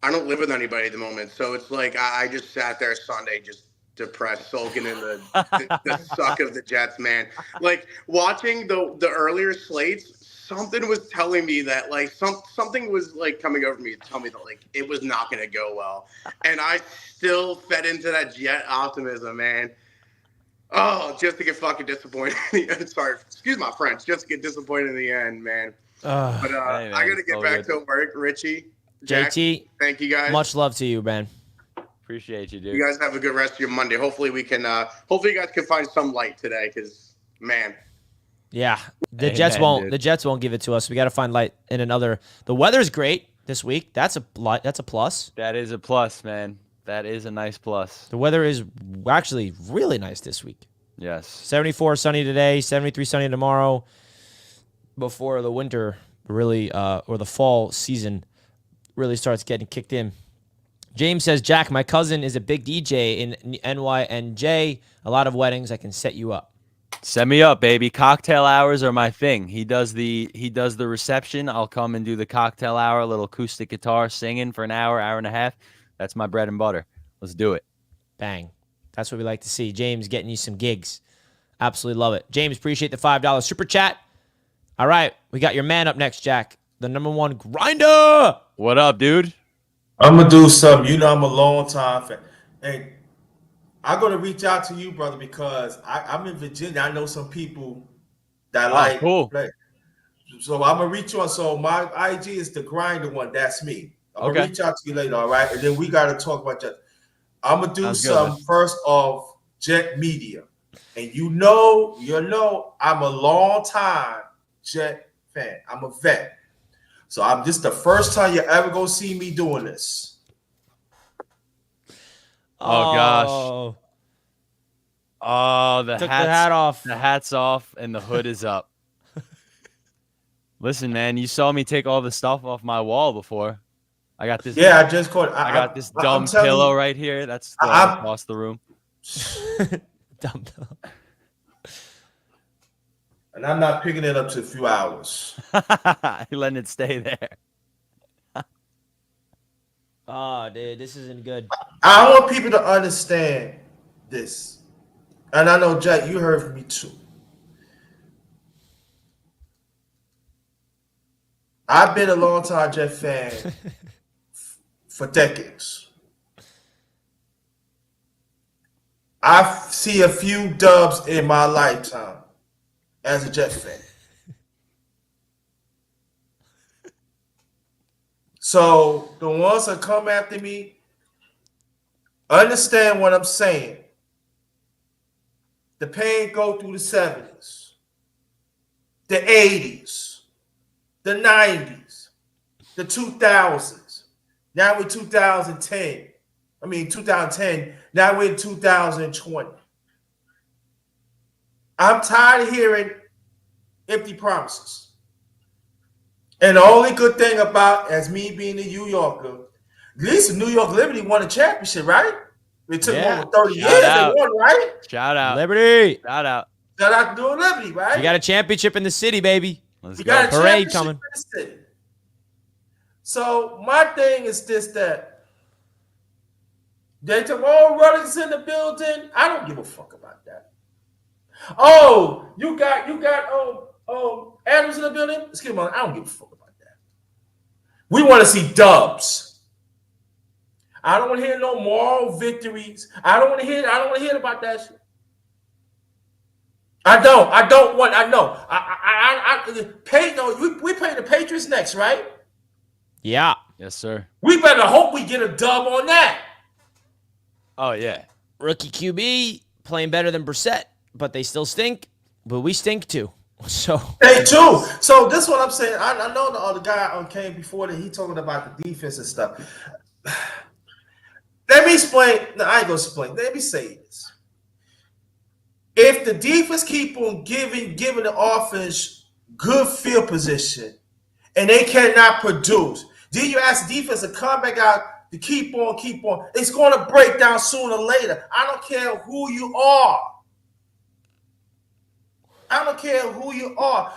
I don't live with anybody at the moment. So it's like I just sat there Sunday just depressed, sulking in the suck of the Jets, man. Like, watching the earlier slates, something was telling me that like something was like coming over me to tell me that like it was not gonna go well. And I still fed into that Jet optimism, man. Oh, just to get fucking disappointed. Sorry, excuse my French. Just to get disappointed in the end, man. But
hey, man,
I gotta get back to work. Richie, Jack,
JT,
thank you guys.
Much love to you, man.
Appreciate you, dude.
You guys have a good rest of your Monday. Hopefully we can. Hopefully you guys can find some light today, because man.
Yeah, the Jets won't give it to us. We got to find light in another. The weather's great. this week. That's a plus.
That is a plus, man. That is a nice plus.
The weather is actually really nice this week.
Yes.
74 sunny today, 73 sunny tomorrow. Before the winter really, or the fall season really starts getting kicked in. James says, Jack, my cousin is a big DJ in NYNJ. A lot of weddings. I can set you up.
Set me up, baby. Cocktail hours are my thing. He does the reception. I'll come and do the cocktail hour, a little acoustic guitar singing for an hour and a half. That's my bread and butter. Let's do it.
Bang. That's what we like to see. James getting you some gigs. Absolutely love it. James, appreciate the $5 super chat. All right, we got your man up next, Jack. The number one grinder.
What up, dude?
I'm going to do something. You know I'm a long time fan. Hey, I'm going to reach out to you, brother, because I'm in Virginia. I know some people that
cool.
Play. So I'm going to reach you on. So my IG is the grinder one. That's me. I'm going to reach out to you later, all right? And then we got to talk about Jet. I'm going to do some first of Jet Media. And you know, I'm a long time Jet fan. I'm a vet. So this is the first time you're ever going to see me doing this.
Oh, gosh. Oh, the hat off. The hat's off and the hood is up. Listen, man, you saw me take all the stuff off my wall before. I got this.
Yeah, I just caught.
I got this dumb pillow right here. That's across the room.
Dumb pillow.
And I'm not picking it up to a few hours.
Letting it stay there.
Oh, dude, this isn't good.
I want people to understand this. And I know, Jack, you heard from me too. I've been a long-time Jet fan for decades. I see a few dubs in my lifetime as a Jet fan. So the ones that come after me, understand what I'm saying. The pain go through the 70s, the 80s, the 90s, the 2000s. Now we're 2010. 2010. Now we're in 2020. I'm tired of hearing empty promises. And the only good thing about, as me being a New Yorker, at least the New York Liberty won a championship, right? It took over 30 years. They won, right?
Shout out.
Liberty.
Shout out.
Shout out to New Liberty, right?
You got a championship in the city, baby.
Let's
You
go.
got a
Parade
championship
coming.
in the city. So my thing is this, that they took all runners in the building. I don't give a fuck about that. Oh, you got Adams in the building? Excuse me, I don't give a fuck about that. We want to see dubs. I don't want to hear no moral victories. I don't want to hear about that shit. I know. We play the Patriots next, right?
Yeah.
Yes, sir.
We better hope we get a dub on that.
Oh, yeah.
Rookie QB playing better than Brissett, but they still stink. But we stink too. So
they too. So this is what I'm saying. I know the other guy came before that. He talking about the defense and stuff. Let me explain. No, I ain't gonna explain. Let me say this. If the defense keep on giving the offense good field position and they cannot produce, then you ask the defense to come back out to keep on. It's going to break down sooner or later. I don't care who you are.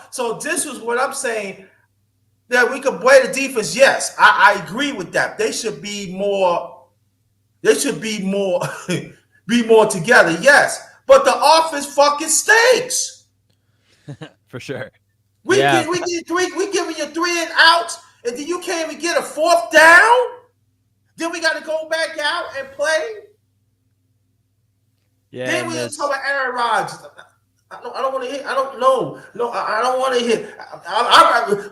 So this is what I'm saying, that we can blame the defense. Yes, I agree with that. They should be more be more together. Yes. But the offense fucking stinks.
For sure.
We giving you 3 and outs, and then you can't even get a 4th down. Then we got to go back out and play.
Yeah.
Then we talk about Aaron Rodgers. I don't want to hear. I don't know. No, I don't want to hear.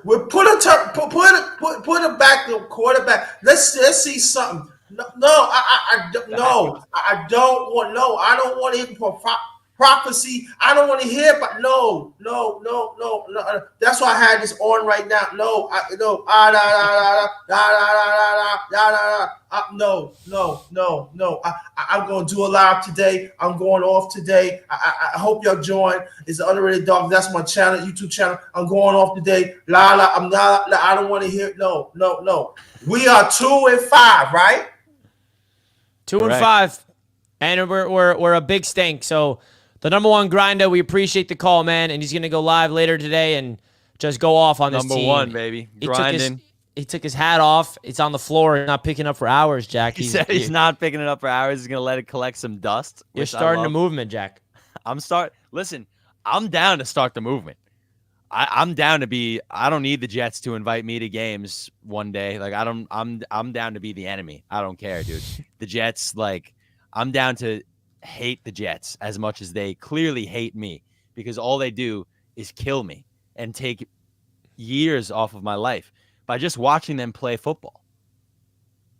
We'll put it back to quarterback. Let's see something. I don't want to hit for
prophecy. I don't want to hear, but no. That's why I had this on right now. No, no. I'm going to do a live today. I'm going off today. I hope y'all join. It's the Underrated Dog. That's my channel, YouTube channel. I'm going off today. I'm not. I don't want to hear. No. We are 2-5, right?
2-5, and we're a big stink. So the number one grinder, we appreciate the call, man, and he's gonna go live later today and just go off on this team.
Number one, baby, grinding.
He took his hat off. It's on the floor. He's not picking up for hours, Jack.
He said he's not picking it up for hours. He's gonna let it collect some dust.
You're starting the movement, Jack.
Listen, I'm down to start the movement. I'm down to be. I don't need the Jets to invite me to games one day. Like I'm down to be the enemy. I don't care, dude. The Jets, I'm down to hate the Jets as much as they clearly hate me, because all they do is kill me and take years off of my life by just watching them play football.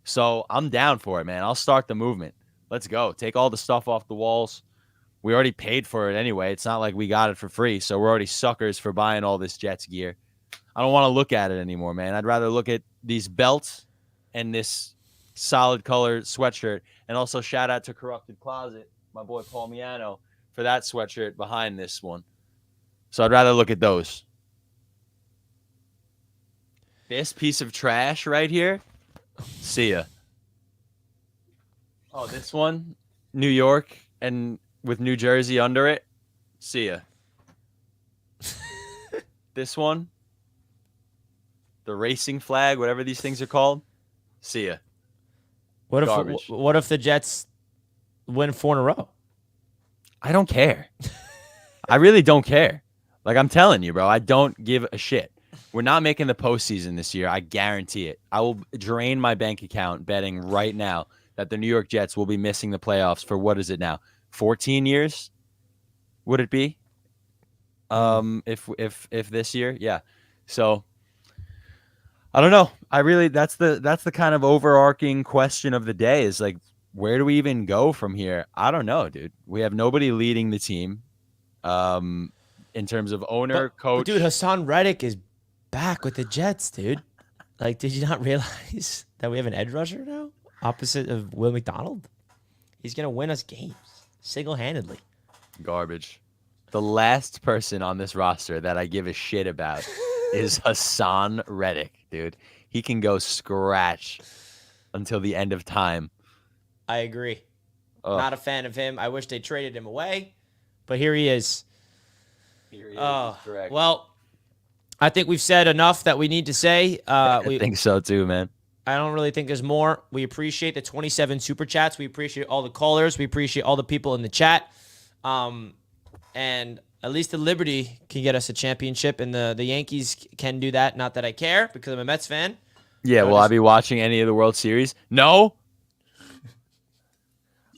So I'm down for it, man. I'll start the movement. Let's go. Take all the stuff off the walls. We already paid for it anyway. It's not like we got it for free, so we're already suckers for buying all this Jets gear. I don't want to look at it anymore, man. I'd rather look at these belts and this solid color sweatshirt. And also shout out to Corrupted Closet, my boy Paul Miano, for that sweatshirt behind this one. So I'd rather look at those. This piece of trash right here, see ya. Oh, this one, New York and with New Jersey under it, see ya. This one, the racing flag, whatever these things are called, see ya.
What if the Jets win 4 in a row?
I don't care. I really don't care. Like, I'm telling you, bro, I don't give a shit. We're not making the postseason this year. I guarantee it. I will drain my bank account betting right now that the New York Jets will be missing the playoffs for, what is it now, 14 years? Would it be? If this year, yeah. So I don't know. That's the kind of overarching question of the day is like, where do we even go from here? I don't know, dude. We have nobody leading the team. In terms of owner, coach.
But dude, Hassan Reddick is back with the Jets, dude. Like, did you not realize that we have an edge rusher now? Opposite of Will McDonald? He's going to win us games single-handedly.
Garbage. The last person on this roster that I give a shit about is Hassan Reddick, dude. He can go scratch until the end of time.
I agree. Not a fan of him. I wish they traded him away, but here he is.
Correct.
Well, I think we've said enough that we need to say.
I think so too, man.
I don't really think there's more. We appreciate the 27 super chats. We appreciate all the callers. We appreciate all the people in the chat. And at least the Liberty can get us a championship, and the Yankees can do that. Not that I care, because I'm a Mets fan.
Yeah, will I be watching any of the World Series? No.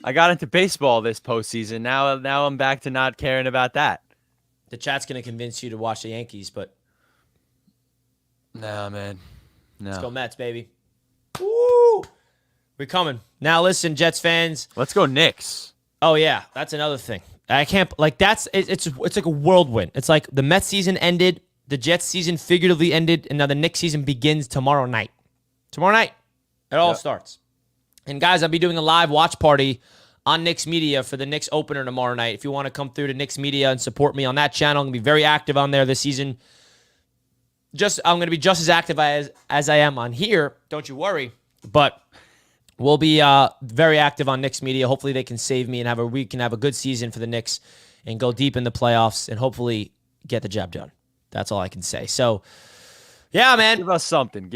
I got into baseball this postseason. Now I'm back to not caring about that.
The chat's going to convince you to watch the Yankees, but...
No, man. No.
Let's go Mets, baby. Woo! We're coming. Now listen, Jets fans.
Let's go Knicks.
Oh, yeah. That's another thing. I can't... Like, it's like a whirlwind. It's like the Mets season ended, the Jets season figuratively ended, and now the Knicks season begins tomorrow night. Tomorrow night. It all starts. And, guys, I'll be doing a live watch party on Knicks Media for the Knicks opener tomorrow night. If you want to come through to Knicks Media and support me on that channel, I'm going to be very active on there this season. I'm going to be just as active as I am on here. Don't you worry. But we'll be very active on Knicks Media. Hopefully they can save me and we can have a good season for the Knicks and go deep in the playoffs and hopefully get the job done. That's all I can say. So, yeah, man.
Give us something.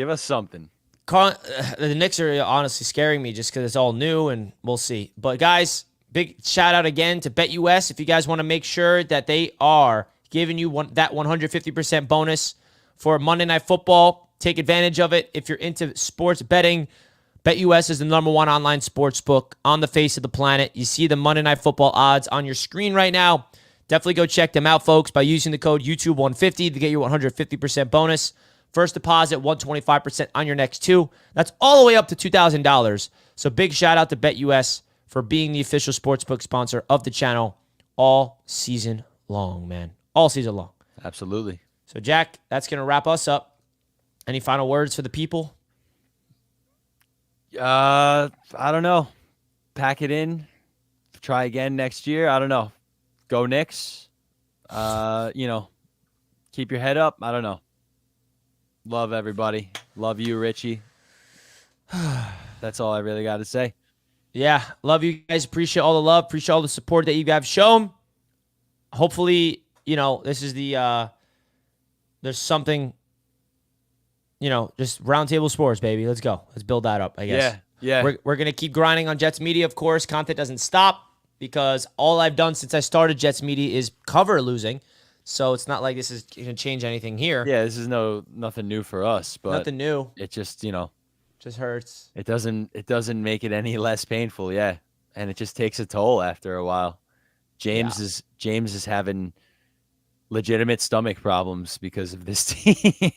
The Knicks are honestly scaring me just because it's all new, and we'll see. But, guys, big shout-out again to BetUS. If you guys want to make sure that they are giving you that 150% bonus for Monday Night Football, take advantage of it. If you're into sports betting, BetUS is the #1 online sports book on the face of the planet. You see the Monday Night Football odds on your screen right now. Definitely go check them out, folks, by using the code YouTube150 to get your 150% bonus. First deposit, 125% on your next two. That's all the way up to $2,000. So big shout out to BetUS for being the official sportsbook sponsor of the channel. all season long, man. All season long.
Absolutely.
So, Jack, that's going to wrap us up. Any final words for the people?
I don't know. Pack it in. Try again next year. I don't know. Go Knicks. Keep your head up. I don't know. Love everybody. Love you, Richie. That's all I really got to say.
Yeah, love you guys. Appreciate all the love. Appreciate all the support that you guys have shown. Hopefully, this is the there's something, just roundtable sports, baby. Let's go. Let's build that up, I guess.
Yeah.
We're going to keep grinding on Jets Media, of course. Content doesn't stop because all I've done since I started Jets Media is cover losing. So it's not like this is going to change anything here.
Yeah, this is nothing new for us, but
nothing new.
It just,
just hurts.
It doesn't make it any less painful, yeah. And it just takes a toll after a while. James is having legitimate stomach problems because of this team.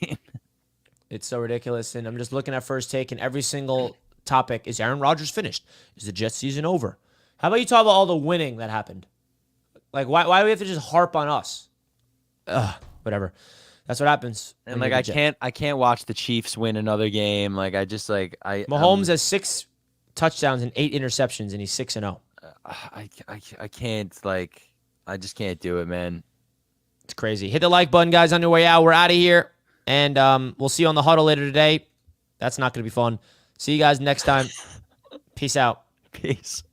It's so ridiculous. And I'm just looking at First Take, and every single topic is Aaron Rodgers finished? Is the Jets season over? How about you talk about all the winning that happened? Like, why do we have to just harp on us? Whatever. That's what happens.
And I can't watch the Chiefs win another game.
Mahomes has 6 touchdowns and 8 interceptions, and he's 6-0.
I can't I just can't do it, man.
It's crazy. Hit the like button, guys, on your way out. We're out of here, and we'll see you on the huddle later today. That's not going to be fun. See you guys next time. Peace out.
Peace.